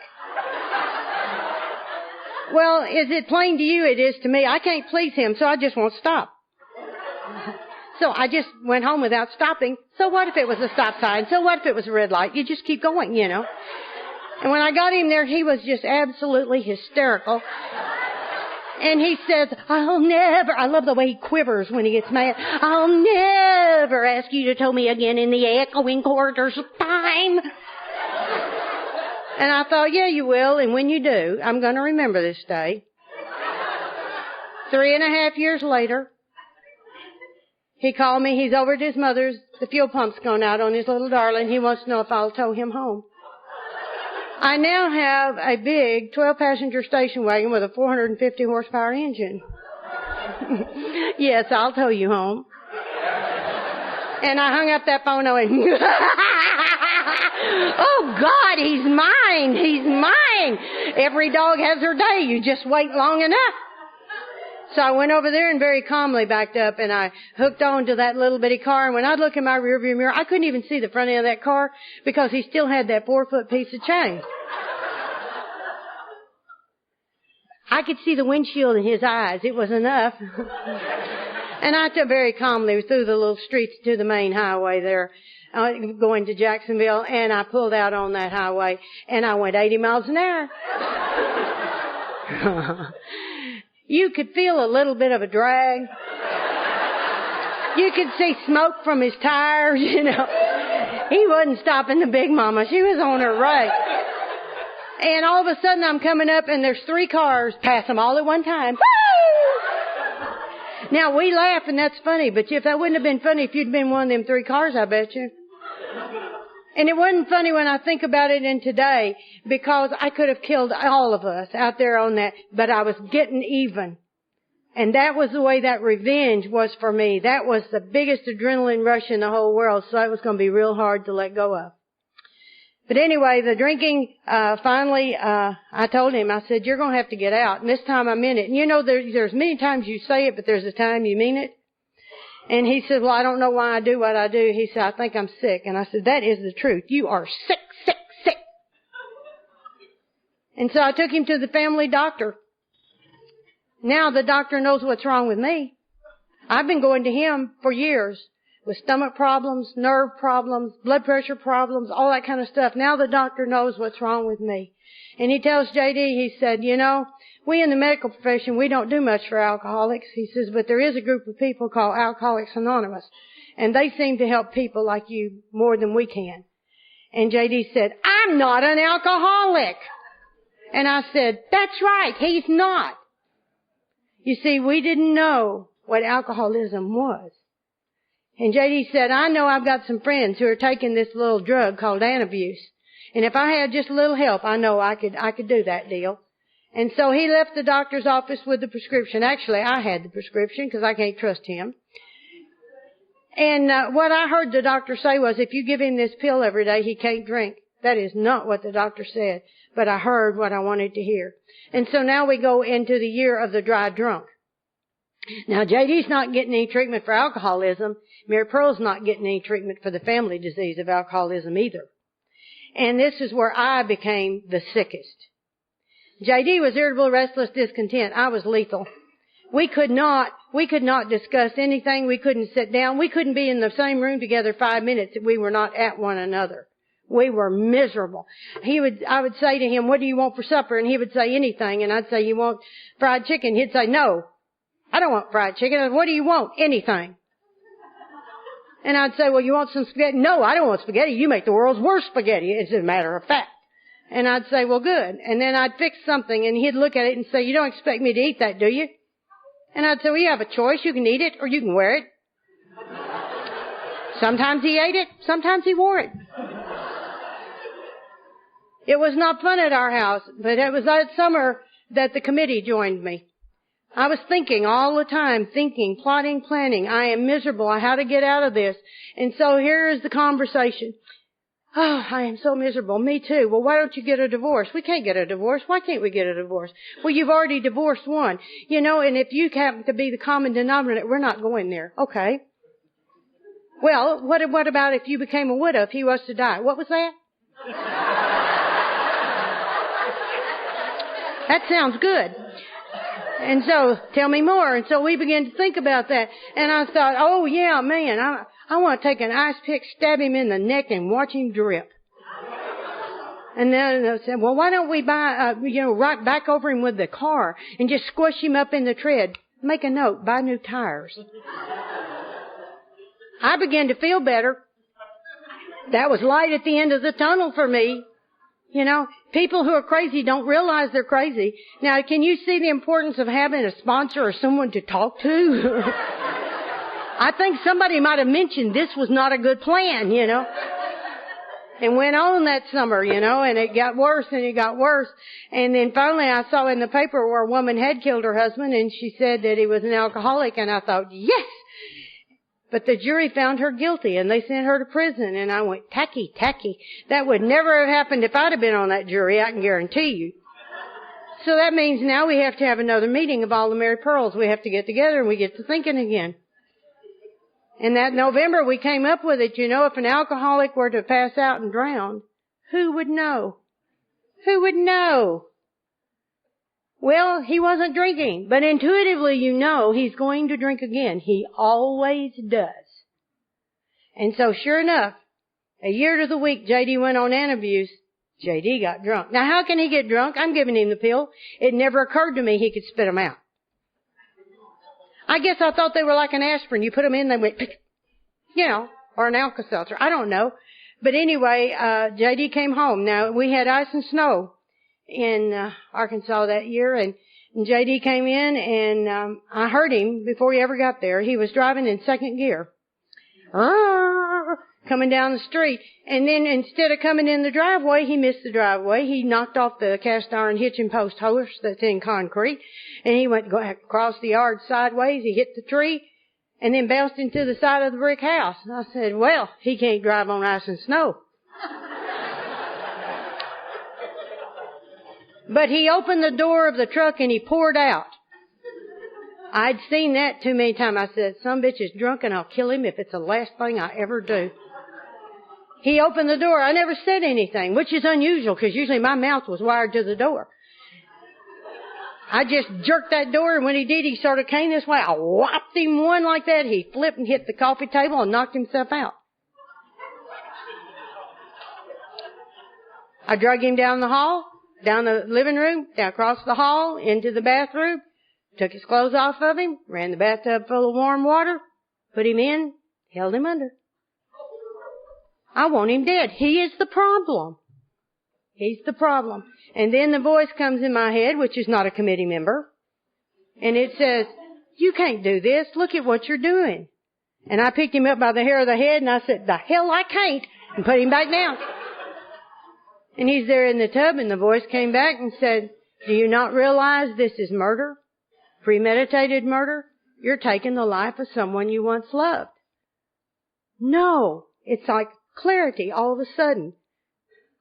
B: Well, is it plain to you? It is to me. I can't please him, so I just won't stop. So I just went home without stopping. So what if it was a stop sign? So what if it was a red light? You just keep going, you know. And when I got him there, he was just absolutely hysterical. And he says, I love the way he quivers when he gets mad. I'll never ask you to tow me again in the echoing corridors of time. And I thought, yeah, you will. And when you do, I'm going to remember this day. 3.5 years later, he called me. He's over at his mother's. The fuel pump's gone out on his little darling. He wants to know if I'll tow him home. I now have a big 12-passenger station wagon with a 450 horsepower engine. Yes, I'll tow you home. And I hung up that phone and went, oh, God, he's mine. He's mine. Every dog has her day. You just wait long enough. So I went over there and very calmly backed up and I hooked on to that little bitty car. And when I'd look in my rearview mirror, I couldn't even see the front end of that car because he still had that 4-foot piece of chain. I could see the windshield in his eyes. It was enough. And I took very calmly through the little streets to the main highway there, going to Jacksonville, and I pulled out on that highway, and I went 80 miles an hour. You could feel a little bit of a drag. You could see smoke from his tires, you know. He wasn't stopping the big mama. She was on her right. And all of a sudden I'm coming up and there's 3 cars pass them all at one time. Woo! Now we laugh and that's funny, but if that wouldn't have been funny if you'd been one of them 3 cars, I bet you. And it wasn't funny when I think about it in today because I could have killed all of us out there on that, but I was getting even. And that was the way that revenge was for me. That was the biggest adrenaline rush in the whole world, so it was going to be real hard to let go of. But anyway, the drinking, finally, I told him, I said, you're going to have to get out. And this time I meant it. And you know, there's many times you say it, but there's a time you mean it. And he said, well, I don't know why I do what I do. He said, I think I'm sick. And I said, that is the truth. You are sick, sick, sick. And so I took him to the family doctor. Now the doctor knows what's wrong with me. I've been going to him for years with stomach problems, nerve problems, blood pressure problems, all that kind of stuff. Now the doctor knows what's wrong with me. And he tells JD, he said, you know, we in the medical profession, we don't do much for alcoholics. He says, but there is a group of people called Alcoholics Anonymous, and they seem to help people like you more than we can. And JD said, I'm not an alcoholic. And I said, that's right, he's not. You see, we didn't know what alcoholism was. And JD said, I know I've got some friends who are taking this little drug called antabuse. And if I had just a little help, I know I could do that deal. And so he left the doctor's office with the prescription. Actually, I had the prescription because I can't trust him. And what I heard the doctor say was, if you give him this pill every day, he can't drink. That is not what the doctor said, but I heard what I wanted to hear. And so now we go into the year of the dry drunk. Now, JD's not getting any treatment for alcoholism. Mary Pearl's not getting any treatment for the family disease of alcoholism either. And this is where I became the sickest. JD was irritable, restless, discontent. I was lethal. We could not discuss anything. We couldn't sit down. We couldn't be in the same room together 5 minutes if we were not at one another. We were miserable. I would say to him, what do you want for supper? And he would say anything. And I'd say, you want fried chicken? He'd say, no, I don't want fried chicken. I'd say, what do you want? Anything. And I'd say, well, you want some spaghetti? No, I don't want spaghetti. You make the world's worst spaghetti, as a matter of fact. And I'd say, well, good. And then I'd fix something, and he'd look at it and say, you don't expect me to eat that, do you? And I'd say, well, you have a choice. You can eat it, or you can wear it. Sometimes he ate it. Sometimes he wore it. It was not fun at our house, but it was that summer that the committee joined me. I was thinking all the time, plotting, planning. I am miserable. How to get out of this. And so here is the conversation. Oh, I am so miserable. Me too. Well, why don't you get a divorce? We can't get a divorce. Why can't we get a divorce? Well, you've already divorced one. You know, and if you happen to be the common denominator, we're not going there. Okay. Well, what about if you became a widow, if he was to die? What was that? That sounds good. And so, tell me more. And so we began to think about that. And I thought, oh yeah, man, I want to take an ice pick, stab him in the neck, and watch him drip. And then I said, well, why don't we buy, right back over him with the car and just squish him up in the tread. Make a note, buy new tires. I began to feel better. That was light at the end of the tunnel for me. You know, people who are crazy don't realize they're crazy. Now, can you see the importance of having a sponsor or someone to talk to? I think somebody might have mentioned this was not a good plan, you know. And went on that summer, you know, and it got worse and it got worse. And then finally I saw in the paper where a woman had killed her husband, and she said that he was an alcoholic, and I thought, yes! But the jury found her guilty, and they sent her to prison. And I went, tacky. That would never have happened if I'd have been on that jury, I can guarantee you. So that means now we have to have another meeting of all the Mary Pearls. We have to get together, and we get to thinking again. And that November we came up with it, you know, if an alcoholic were to pass out and drown, who would know? Who would know? Well, he wasn't drinking, but intuitively you know he's going to drink again. He always does. And so sure enough, a year to the week, JD went on antabuse. JD got drunk. Now how can he get drunk? I'm giving him the pill. It never occurred to me he could spit them out. I guess I thought they were like an aspirin. You put them in, they went, you know, or an Alka-Seltzer. I don't know. But anyway, JD came home. Now, we had ice and snow in Arkansas that year, and JD came in, and I heard him before he ever got there. He was driving in second gear. coming down the street. And then instead of coming in the driveway, he missed the driveway. He knocked off the cast iron hitching post horse that's in concrete. And he went across the yard sideways. He hit the tree and then bounced into the side of the brick house. And I said, well, he can't drive on ice and snow. But he opened the door of the truck and he poured out. I'd seen that too many times. I said, some bitch is drunk and I'll kill him if it's the last thing I ever do. He opened the door. I never said anything, which is unusual because usually my mouth was wired to the door. I just jerked that door, and when he did, he sort of came this way. I whopped him one like that. He flipped and hit the coffee table and knocked himself out. I drug him down the hall, down the living room, down across the hall, into the bathroom, took his clothes off of him, ran the bathtub full of warm water, put him in, held him under. I want him dead. He is the problem. He's the problem. And then the voice comes in my head, which is not a committee member, and it says, you can't do this. Look at what you're doing. And I picked him up by the hair of the head, and I said, the hell I can't, and put him back down. And he's there in the tub, and the voice came back and said, do you not realize this is murder? Premeditated murder? You're taking the life of someone you once loved. No. It's like clarity all of a sudden.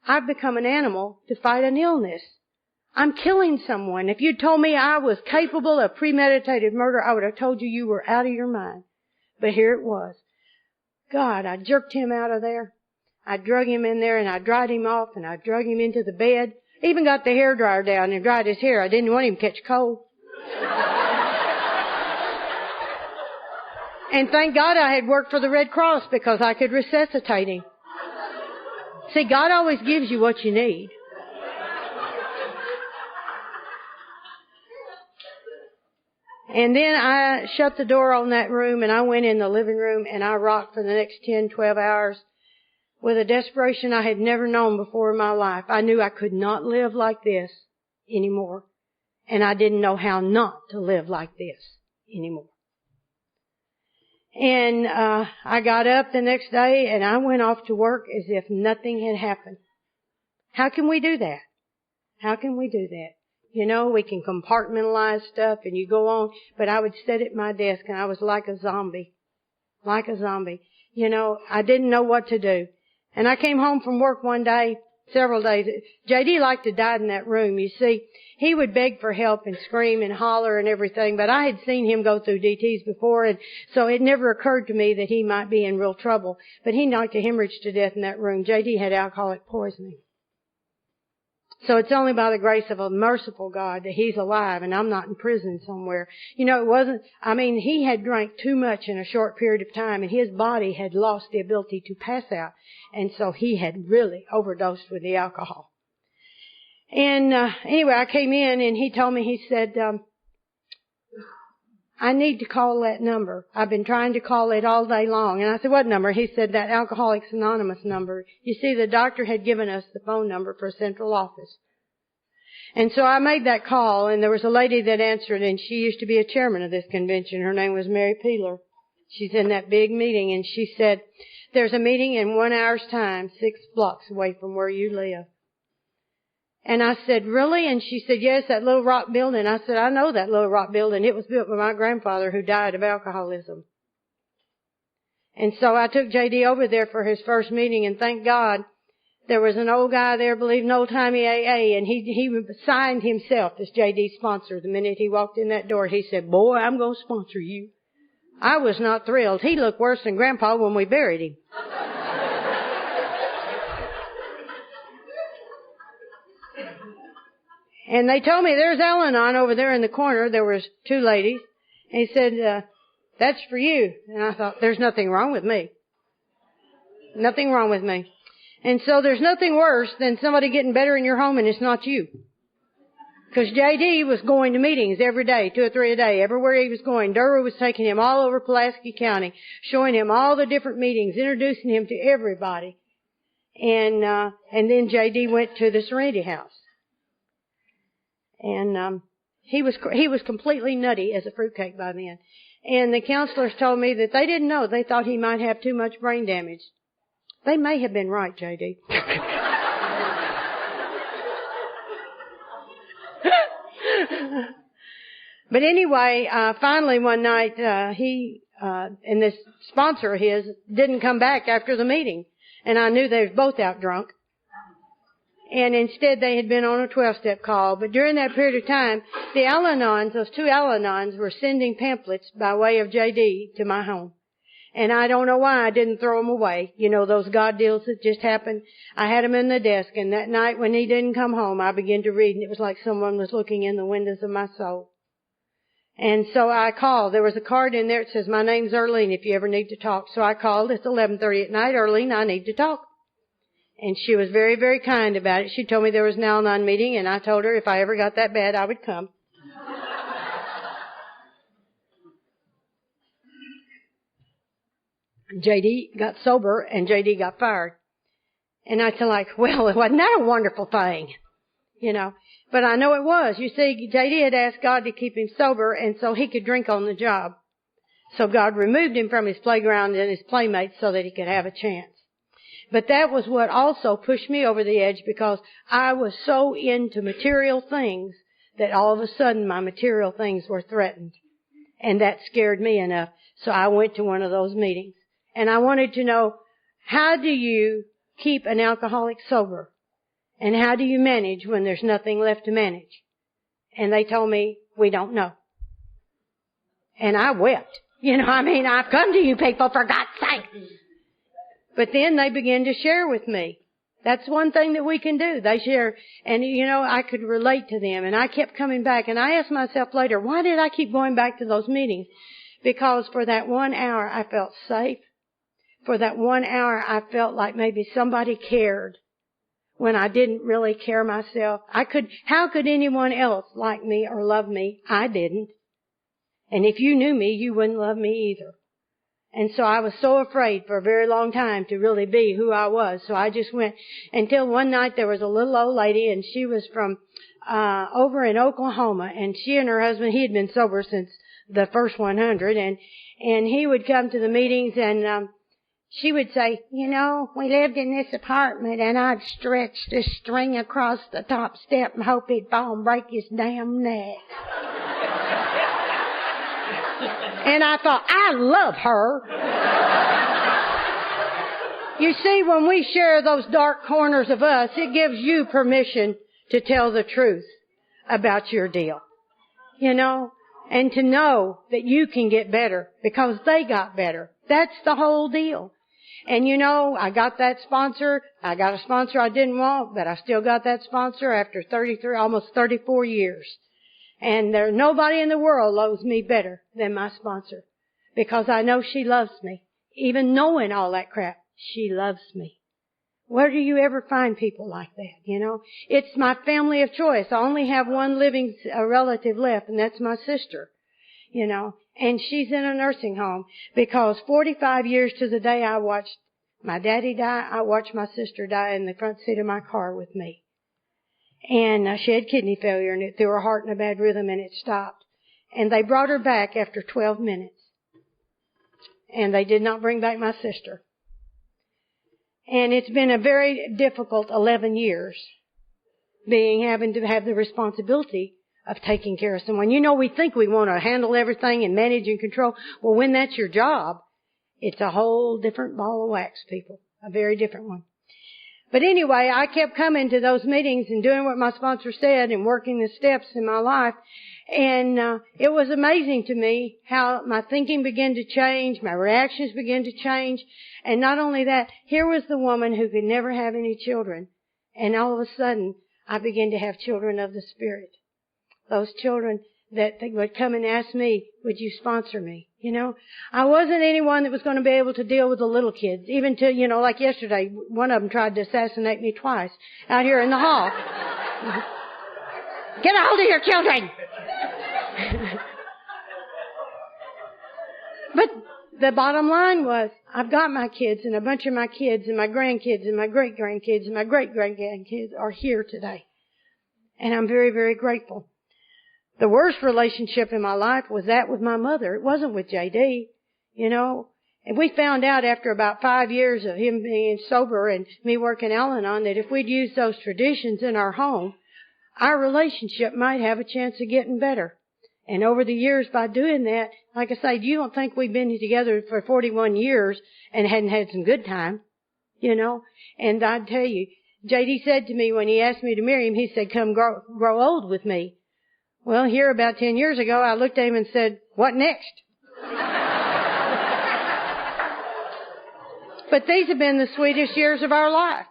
B: I've become an animal to fight an illness. I'm killing someone. If you'd told me I was capable of premeditated murder, I would have told you you were out of your mind. But here it was. God, I jerked him out of there. I drug him in there and I dried him off and I drug him into the bed. Even got the hairdryer down and dried his hair. I didn't want him to catch cold. And thank God I had worked for the Red Cross because I could resuscitate him. See, God always gives you what you need. And then I shut the door on that room and I went in the living room and I rocked for the next 10, 12 hours with a desperation I had never known before in my life. I knew I could not live like this anymore. And I didn't know how not to live like this anymore. And I got up the next day and I went off to work as if nothing had happened. How can we do that? How can we do that? You know, we can compartmentalize stuff and you go on, but I would sit at my desk and I was like a zombie. Like a zombie. You know, I didn't know what to do. And I came home from work one day, several days. J.D. liked to die in that room. You see, he would beg for help and scream and holler and everything, but I had seen him go through DTs before, and so it never occurred to me that he might be in real trouble. But he knocked a hemorrhage to death in that room. J.D. had alcoholic poisoning. So it's only by the grace of a merciful God that he's alive and I'm not in prison somewhere. You know, he had drank too much in a short period of time and his body had lost the ability to pass out. And so he had really overdosed with the alcohol. And anyway, I came in and he told me, he said, I need to call that number. I've been trying to call it all day long. And I said, what number? He said, that Alcoholics Anonymous number. You see, the doctor had given us the phone number for central office. And so I made that call, and there was a lady that answered, and she used to be a chairman of this convention. Her name was Mary Peeler. She's in that big meeting, and she said, there's a meeting in 1 hour's time, 6 blocks away from where you live. And I said, really? And she said, yes, that little rock building. I said, I know that little rock building. It was built by my grandfather who died of alcoholism. And so I took J.D. over there for his first meeting, and thank God there was an old guy there, believed in old-timey AA, and he signed himself as J.D.'s sponsor. The minute he walked in that door, he said, boy, I'm going to sponsor you. I was not thrilled. He looked worse than Grandpa when we buried him. And they told me, there's Al-Anon over there in the corner. There was 2 ladies. And he said, that's for you. And I thought, there's nothing wrong with me. Nothing wrong with me. And so there's nothing worse than somebody getting better in your home and it's not you. Because J.D. was going to meetings every day, 2 or 3 a day, everywhere he was going. Dura was taking him all over Pulaski County, showing him all the different meetings, introducing him to everybody. And then J.D. went to the Serenity House. And he was completely nutty as a fruitcake by then. And the counselors told me that they didn't know. They thought he might have too much brain damage. They may have been right, J.D. But anyway, finally one night, he and this sponsor of his didn't come back after the meeting. And I knew they was both out drunk. And instead they had been on a 12-step call. But during that period of time, the Al-Anons, those two Al-Anons, were sending pamphlets by way of J.D. to my home. And I don't know why I didn't throw them away. You know, those God deals that just happened. I had them in the desk, and that night when he didn't come home, I began to read, and it was like someone was looking in the windows of my soul. And so I called. There was a card in there that says, "My name's Arlene, if you ever need to talk." So I called. It's 11:30 at night. "Arlene, I need to talk." And she was very, very kind about it. She told me there was an Al-Anon meeting, and I told her if I ever got that bad, I would come. J.D. got sober, and J.D. got fired. And I said, like, well, wasn't that a wonderful thing? You know. But I know it was. You see, J.D. had asked God to keep him sober, and so he could drink on the job. So God removed him from his playground and his playmates so that he could have a chance. But that was what also pushed me over the edge, because I was so into material things that all of a sudden my material things were threatened. And that scared me enough. So I went to one of those meetings. And I wanted to know, how do you keep an alcoholic sober? And how do you manage when there's nothing left to manage? And they told me, we don't know. And I wept. You know, I've come to you people, for God's sake. But then they began to share with me. That's one thing that we can do. They share. And, you know, I could relate to them. And I kept coming back. And I asked myself later, why did I keep going back to those meetings? Because for that 1 hour, I felt safe. For that 1 hour, I felt like maybe somebody cared when I didn't really care myself. How could anyone else like me or love me? I didn't. And if you knew me, you wouldn't love me either. And so I was so afraid for a very long time to really be who I was. So I just went until one night there was a little old lady, and she was from over in Oklahoma, and she and her husband, he had been sober since the first 100, and he would come to the meetings, and she would say, you know, we lived in this apartment, and I'd stretch this string across the top step and hope he'd fall and break his damn neck. And I thought, I love her. You see, when we share those dark corners of us, it gives you permission to tell the truth about your deal. You know, and to know that you can get better because they got better. That's the whole deal. And you know, I got that sponsor. I got a sponsor I didn't want, but I still got that sponsor after almost 34 years. And there's nobody in the world loves me better than my sponsor, because I know she loves me. Even knowing all that crap, she loves me. Where do you ever find people like that, you know? It's my family of choice. I only have one living relative left, and that's my sister, you know. And she's in a nursing home because 45 years to the day I watched my daddy die, I watched my sister die in the front seat of my car with me. And she had kidney failure, and it threw her heart in a bad rhythm, and it stopped. And they brought her back after 12 minutes. And they did not bring back my sister. And it's been a very difficult 11 years having to have the responsibility of taking care of someone. You know, we think we want to handle everything and manage and control. Well, when that's your job, it's a whole different ball of wax, people. A very different one. But anyway, I kept coming to those meetings and doing what my sponsor said and working the steps in my life. And it was amazing to me how my thinking began to change, my reactions began to change. And not only that, here was the woman who could never have any children. And all of a sudden, I began to have children of the Spirit. Those children that would come and ask me, would you sponsor me? You know, I wasn't anyone that was going to be able to deal with the little kids. Even to, you know, like yesterday, one of them tried to assassinate me twice out here in the hall. Get a hold of your children! But the bottom line was, I've got my kids, and a bunch of my kids and my grandkids and my great-grandkids and my great-grandkids are here today. And I'm very, very grateful. The worst relationship in my life was that with my mother. It wasn't with J.D., you know. And we found out after about 5 years of him being sober and me working Al-Anon that if we'd used those traditions in our home, our relationship might have a chance of getting better. And over the years, by doing that, like I say, you don't think we've been together for 41 years and hadn't had some good time, you know? And I'd tell you, J.D. said to me when he asked me to marry him, he said, come grow old with me. Well, here about 10 years ago, I looked at him and said, what next? But these have been the sweetest years of our life.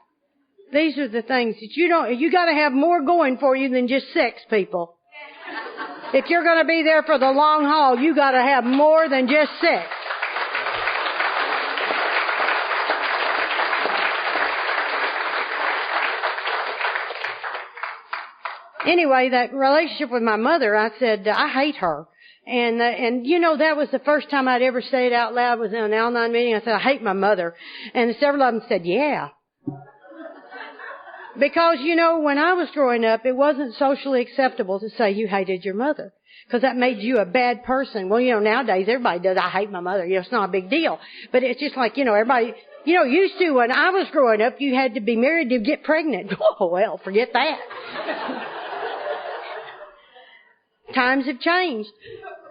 B: These are the things that you gotta have more going for you than just sex, people. If you're gonna be there for the long haul, you gotta have more than just sex. Anyway, that relationship with my mother, I said, I hate her. And you know, that was the first time I'd ever say it out loud. Was in an Al-Anon meeting. I said, I hate my mother. And several of them said, yeah. Because, you know, when I was growing up, it wasn't socially acceptable to say you hated your mother. Because that made you a bad person. Well, you know, nowadays everybody does, I hate my mother. You know, it's not a big deal. But it's just like, you know, everybody, you know, used to when I was growing up, you had to be married to get pregnant. Oh, well, forget that. Times have changed.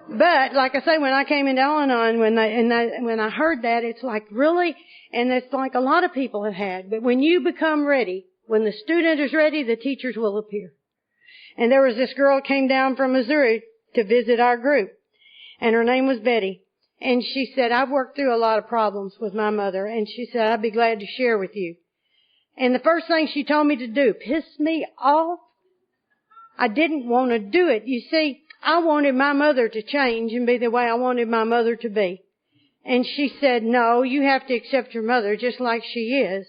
B: But, like I say, when I came into Al-Anon, when I heard that, it's like, really? And it's like a lot of people have had. But when you become ready, when the student is ready, the teachers will appear. And there was this girl came down from Missouri to visit our group. And her name was Betty. And she said, I've worked through a lot of problems with my mother. And she said, I'd be glad to share with you. And the first thing she told me to do pissed me off. I didn't want to do it. You see, I wanted my mother to change and be the way I wanted my mother to be. And she said, no, you have to accept your mother just like she is.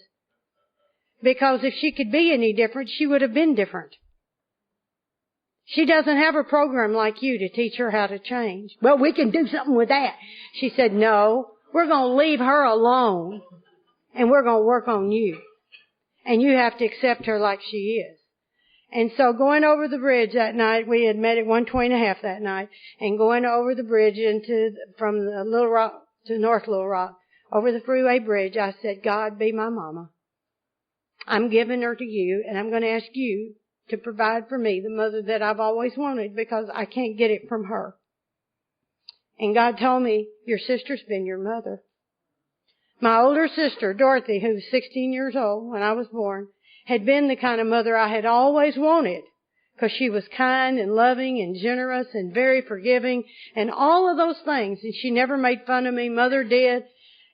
B: Because if she could be any different, she would have been different. She doesn't have a program like you to teach her how to change. Well, we can do something with that. She said, no, we're going to leave her alone and we're going to work on you. And you have to accept her like she is. And so going over the bridge that night, we had met at 1:20 that night, and going over the bridge from the Little Rock to North Little Rock, over the freeway bridge, I said, God, be my mama. I'm giving her to you, and I'm going to ask you to provide for me the mother that I've always wanted because I can't get it from her. And God told me, your sister's been your mother. My older sister, Dorothy, who was 16 years old when I was born, had been the kind of mother I had always wanted because she was kind and loving and generous and very forgiving and all of those things. And she never made fun of me. Mother did.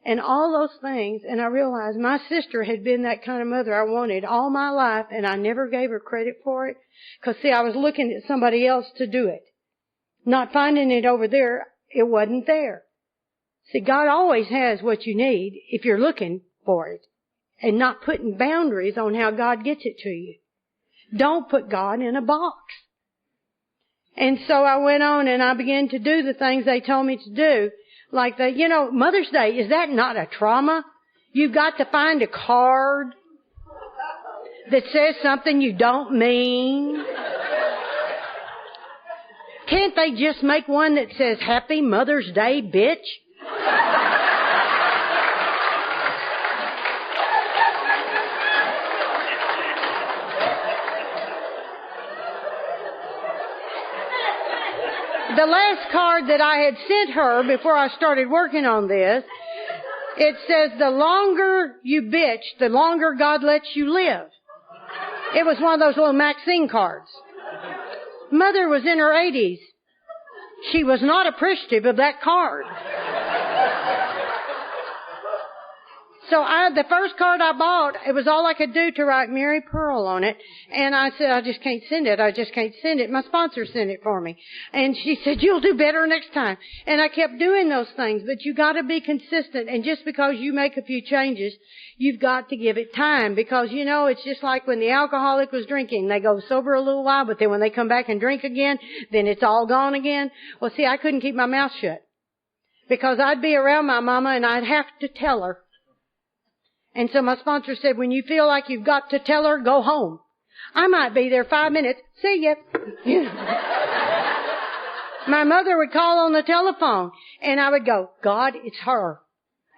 B: And all those things. And I realized my sister had been that kind of mother I wanted all my life, and I never gave her credit for it because, see, I was looking at somebody else to do it. Not finding it over there, it wasn't there. See, God always has what you need if you're looking for it. And not putting boundaries on how God gets it to you. Don't put God in a box. And so I went on and I began to do the things they told me to do. Like you know, Mother's Day, is that not a trauma? You've got to find a card that says something you don't mean. Can't they just make one that says, Happy Mother's Day, bitch? The last card that I had sent her before I started working on this, it says, the longer you bitch, the longer God lets you live. It was one of those little Maxine cards. Mother was in her 80s. She was not appreciative of that card. So the first card I bought, it was all I could do to write Mary Pearl on it. And I said, I just can't send it. I just can't send it. My sponsor sent it for me. And she said, you'll do better next time. And I kept doing those things. But you got to be consistent. And just because you make a few changes, you've got to give it time. Because, you know, it's just like when the alcoholic was drinking. They go sober a little while, but then when they come back and drink again, then it's all gone again. Well, see, I couldn't keep my mouth shut. Because I'd be around my mama and I'd have to tell her. And so my sponsor said, when you feel like you've got to tell her, go home. I might be there 5 minutes. See ya. My mother would call on the telephone, and I would go, God, it's her.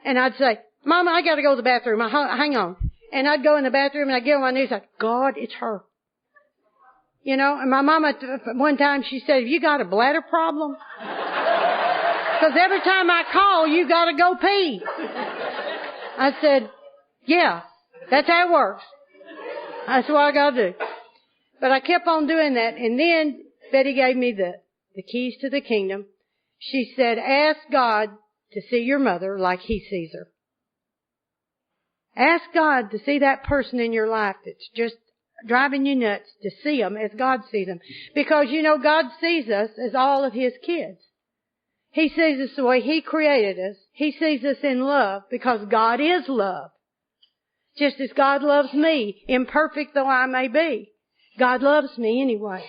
B: And I'd say, Mama, I got to go to the bathroom. Hang on. And I'd go in the bathroom and I'd get on my knees like, God, it's her. You know, and my mama, one time she said, have you got a bladder problem? Because every time I call, you got to go pee. I said, yeah, that's how it works. That's what I got to do. But I kept on doing that. And then Betty gave me the keys to the kingdom. She said, ask God to see your mother like He sees her. Ask God to see that person in your life that's just driving you nuts, to see them as God sees them. Because, you know, God sees us as all of His kids. He sees us the way He created us. He sees us in love because God is love. Just as God loves me, imperfect though I may be, God loves me anyway.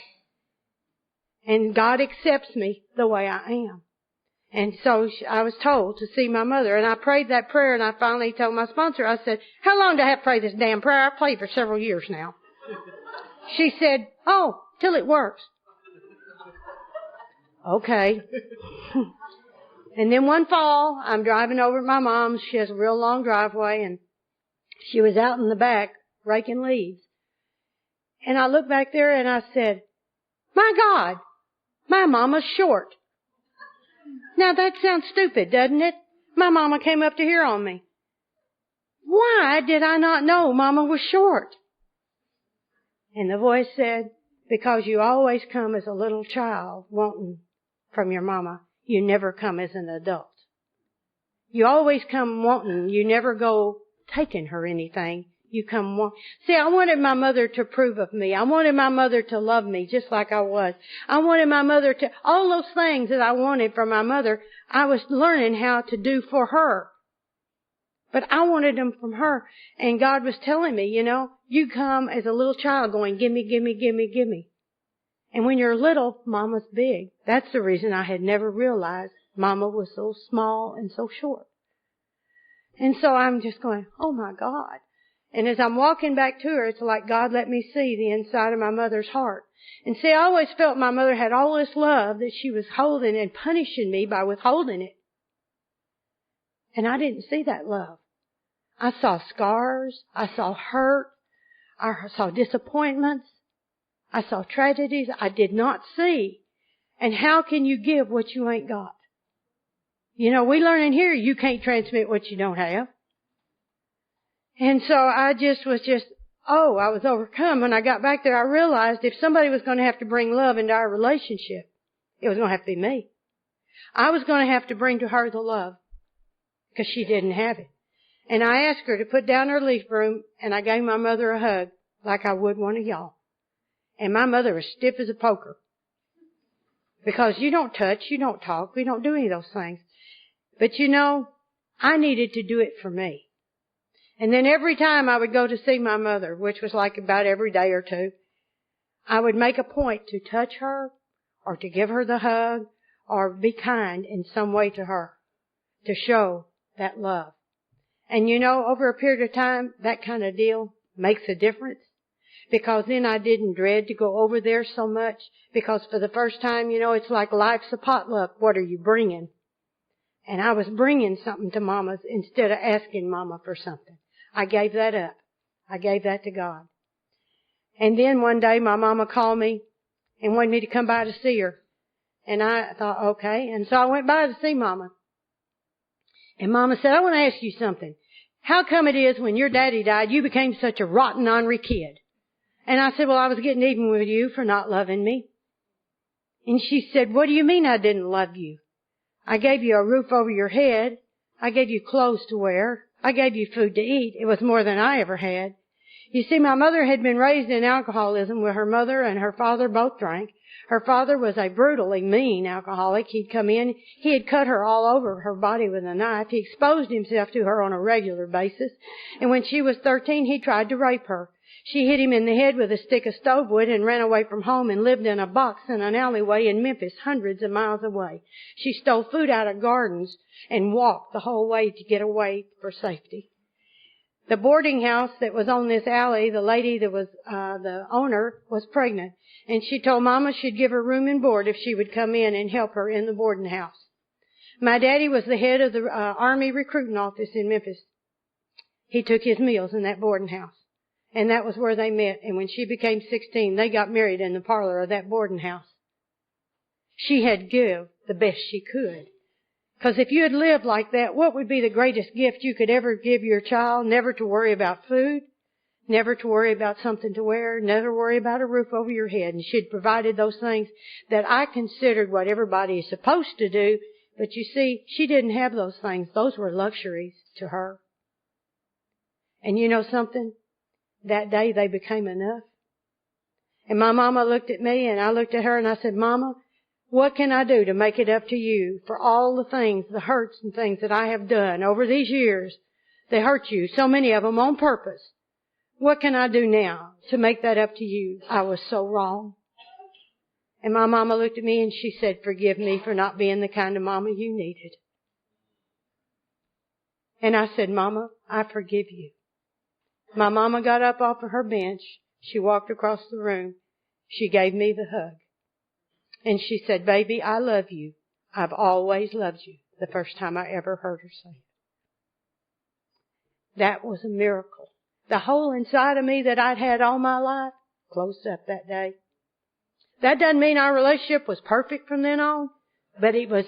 B: And God accepts me the way I am. And so I was told to see my mother. And I prayed that prayer, and I finally told my sponsor, I said, how long do I have to pray this damn prayer? I've prayed for several years now. She said, oh, till it works. Okay. And then one fall, I'm driving over to my mom's. She has a real long driveway, and she was out in the back raking leaves. And I looked back there and I said, my God, my mama's short. Now that sounds stupid, doesn't it? My mama came up to here on me. Why did I not know Mama was short? And the voice said, because you always come as a little child wanting from your mama. You never come as an adult. You always come wanting. You never go taking her anything. You come want. See, I wanted my mother to approve of me. I wanted my mother to love me just like I was. I wanted my mother to, all those things that I wanted from my mother, I was learning how to do for her. But I wanted them from her. And God was telling me, you know, you come as a little child going, gimme, gimme, gimme, gimme. And when you're little, Mama's big. That's the reason I had never realized Mama was so small and so short. And so I'm just going, oh my God. And as I'm walking back to her, it's like God let me see the inside of my mother's heart. And see, I always felt my mother had all this love that she was holding and punishing me by withholding it. And I didn't see that love. I saw scars. I saw hurt. I saw disappointments. I saw tragedies I did not see. And how can you give what you ain't got? You know, we learn in here you can't transmit what you don't have. And so I was overcome. When I got back there, I realized if somebody was going to have to bring love into our relationship, it was going to have to be me. I was going to have to bring to her the love because she didn't have it. And I asked her to put down her leaf broom, and I gave my mother a hug like I would one of y'all. And my mother was stiff as a poker. Because you don't touch, you don't talk, we don't do any of those things. But you know, I needed to do it for me. And then every time I would go to see my mother, which was like about every day or two, I would make a point to touch her or to give her the hug or be kind in some way to her to show that love. And you know, over a period of time, that kind of deal makes a difference. Because then I didn't dread to go over there so much. Because for the first time, you know, it's like life's a potluck. What are you bringing? And I was bringing something to Mama's instead of asking Mama for something. I gave that up. I gave that to God. And then one day my Mama called me and wanted me to come by to see her. And I thought, okay. And so I went by to see Mama. And Mama said, I want to ask you something. How come it is when your daddy died, you became such a rotten, ornery kid? And I said, well, I was getting even with you for not loving me. And she said, what do you mean I didn't love you? I gave you a roof over your head. I gave you clothes to wear. I gave you food to eat. It was more than I ever had. You see, my mother had been raised in alcoholism where her mother and her father both drank. Her father was a brutally mean alcoholic. He'd come in. He had cut her all over her body with a knife. He exposed himself to her on a regular basis. And when she was 13, he tried to rape her. She hit him in the head with a stick of stove wood and ran away from home and lived in a box in an alleyway in Memphis, hundreds of miles away. She stole food out of gardens and walked the whole way to get away for safety. The boarding house that was on this alley, the lady that was the owner was pregnant. And she told Mama she'd give her room and board if she would come in and help her in the boarding house. My daddy was the head of the Army recruiting office in Memphis. He took his meals in that boarding house. And that was where they met. And when she became 16, they got married in the parlor of that boarding house. She had given the best she could. Because if you had lived like that, what would be the greatest gift you could ever give your child? Never to worry about food, never to worry about something to wear, never worry about a roof over your head. And she'd provided those things that I considered what everybody is supposed to do. But you see, she didn't have those things. Those were luxuries to her. And you know something? That day they became enough. And my mama looked at me and I looked at her and I said, Mama, what can I do to make it up to you for all the things, the hurts and things that I have done over these years? They hurt you, so many of them on purpose. What can I do now to make that up to you? I was so wrong. And my mama looked at me and she said, forgive me for not being the kind of mama you needed. And I said, Mama, I forgive you. My mama got up off of her bench. She walked across the room. She gave me the hug. And she said, baby, I love you. I've always loved you. The first time I ever heard her say it. That was a miracle. The hole inside of me that I'd had all my life closed up that day. That doesn't mean our relationship was perfect from then on, but I was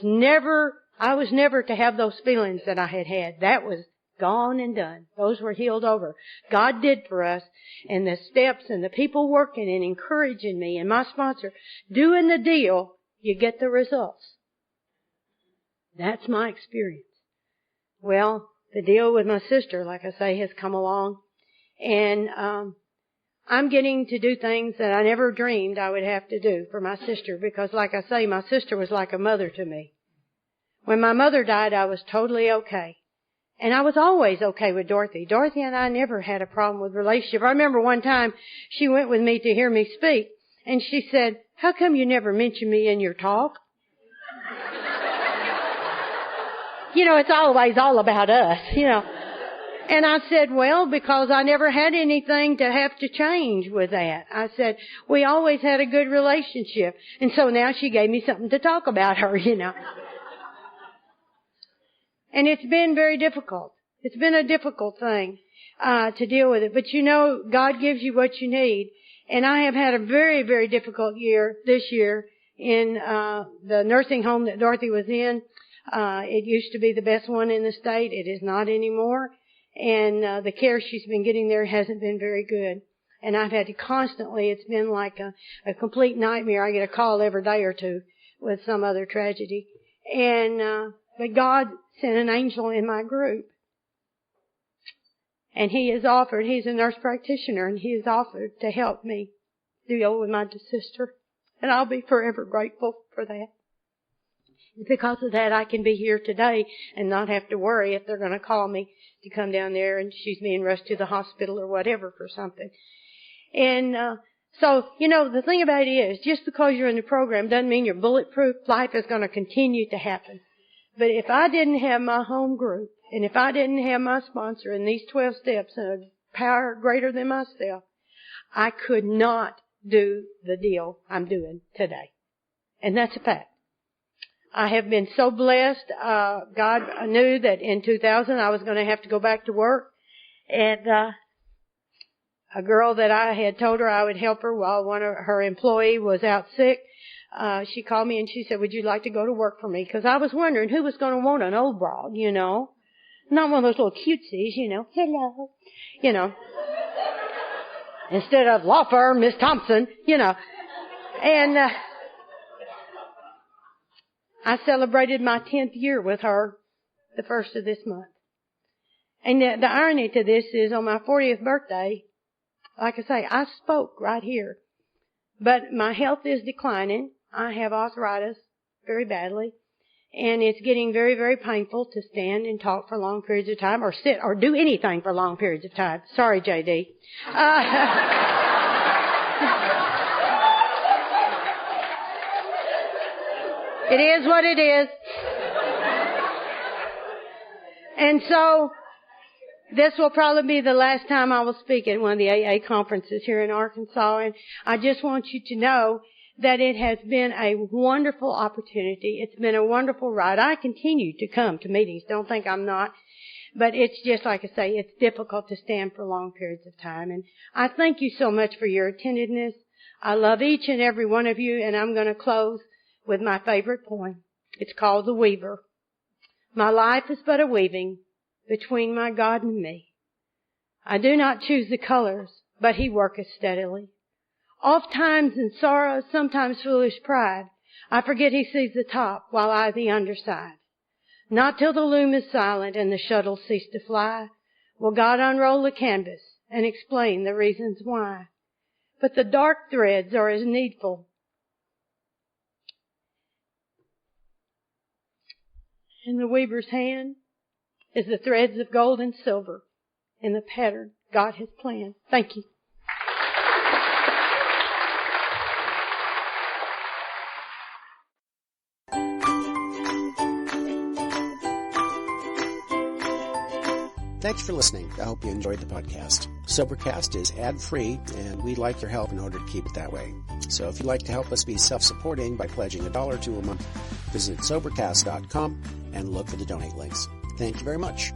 B: never to have those feelings that I had had. That was gone and done. Those were healed over. God did for us, and the steps and the people working and encouraging me and my sponsor doing the deal, you get the results. That's my experience. Well, the deal with my sister, like I say, has come along, and I'm getting to do things that I never dreamed I would have to do for my sister, because like I say, my sister was like a mother to me. When my mother died, I was totally okay. And I was always okay with Dorothy. Dorothy and I never had a problem with relationship. I remember one time she went with me to hear me speak, and she said, how come you never mention me in your talk? You know, it's always all about us, you know. And I said, well, because I never had anything to have to change with that. I said, we always had a good relationship. And so now she gave me something to talk about her, you know. And it's been very difficult. It's been a difficult thing to deal with it. But you know, God gives you what you need. And I have had a very, very difficult year this year in the nursing home that Dorothy was in. It used to be the best one in the state. It is not anymore. And the care she's been getting there hasn't been very good. And I've had to constantly, it's been like a complete nightmare. I get a call every day or two with some other tragedy. And but God sent an angel in my group. And he's a nurse practitioner, and he has offered to help me deal with my sister. And I'll be forever grateful for that. Because of that, I can be here today and not have to worry if they're going to call me to come down there and she's being rushed to the hospital or whatever for something. And so, you know, the thing about it is, just because you're in the program doesn't mean your bulletproof life is going to continue to happen. But if I didn't have my home group, and if I didn't have my sponsor in these 12 steps and a power greater than myself, I could not do the deal I'm doing today. And that's a fact. I have been so blessed. God knew that in 2000 I was going to have to go back to work. And a girl that I had told her I would help her while one of her employee was out sick, she called me and she said, would you like to go to work for me? Because I was wondering who was going to want an old broad, you know. Not one of those little cutesies, you know. Hello. You know. Instead of law firm, Miss Thompson, you know. And I celebrated my 10th year with her the first of this month. And the irony to this is on my 40th birthday, like I say, I spoke right here. But my health is declining. I have arthritis very badly. And it's getting very, very painful to stand and talk for long periods of time or sit or do anything for long periods of time. Sorry, J.D. It is what it is. And so this will probably be the last time I will speak at one of the AA conferences here in Arkansas. And I just want you to know that it has been a wonderful opportunity. It's been a wonderful ride. I continue to come to meetings. Don't think I'm not. But it's just like I say, it's difficult to stand for long periods of time. And I thank you so much for your attentiveness. I love each and every one of you, and I'm going to close with my favorite poem. It's called The Weaver. My life is but a weaving between my God and me. I do not choose the colors, but he worketh steadily. Oft times in sorrow, sometimes foolish pride, I forget he sees the top while I the underside. Not till the loom is silent and the shuttle cease to fly will God unroll the canvas and explain the reasons why. But the dark threads are as needful. In the weaver's hand is the threads of gold and silver in the pattern God has planned. Thank you.
A: Thanks for listening. I hope you enjoyed the podcast. Sobercast is ad-free, and we'd like your help in order to keep it that way. So if you'd like to help us be self-supporting by pledging $1 or $2 a month, visit Sobercast.com and look for the donate links. Thank you very much.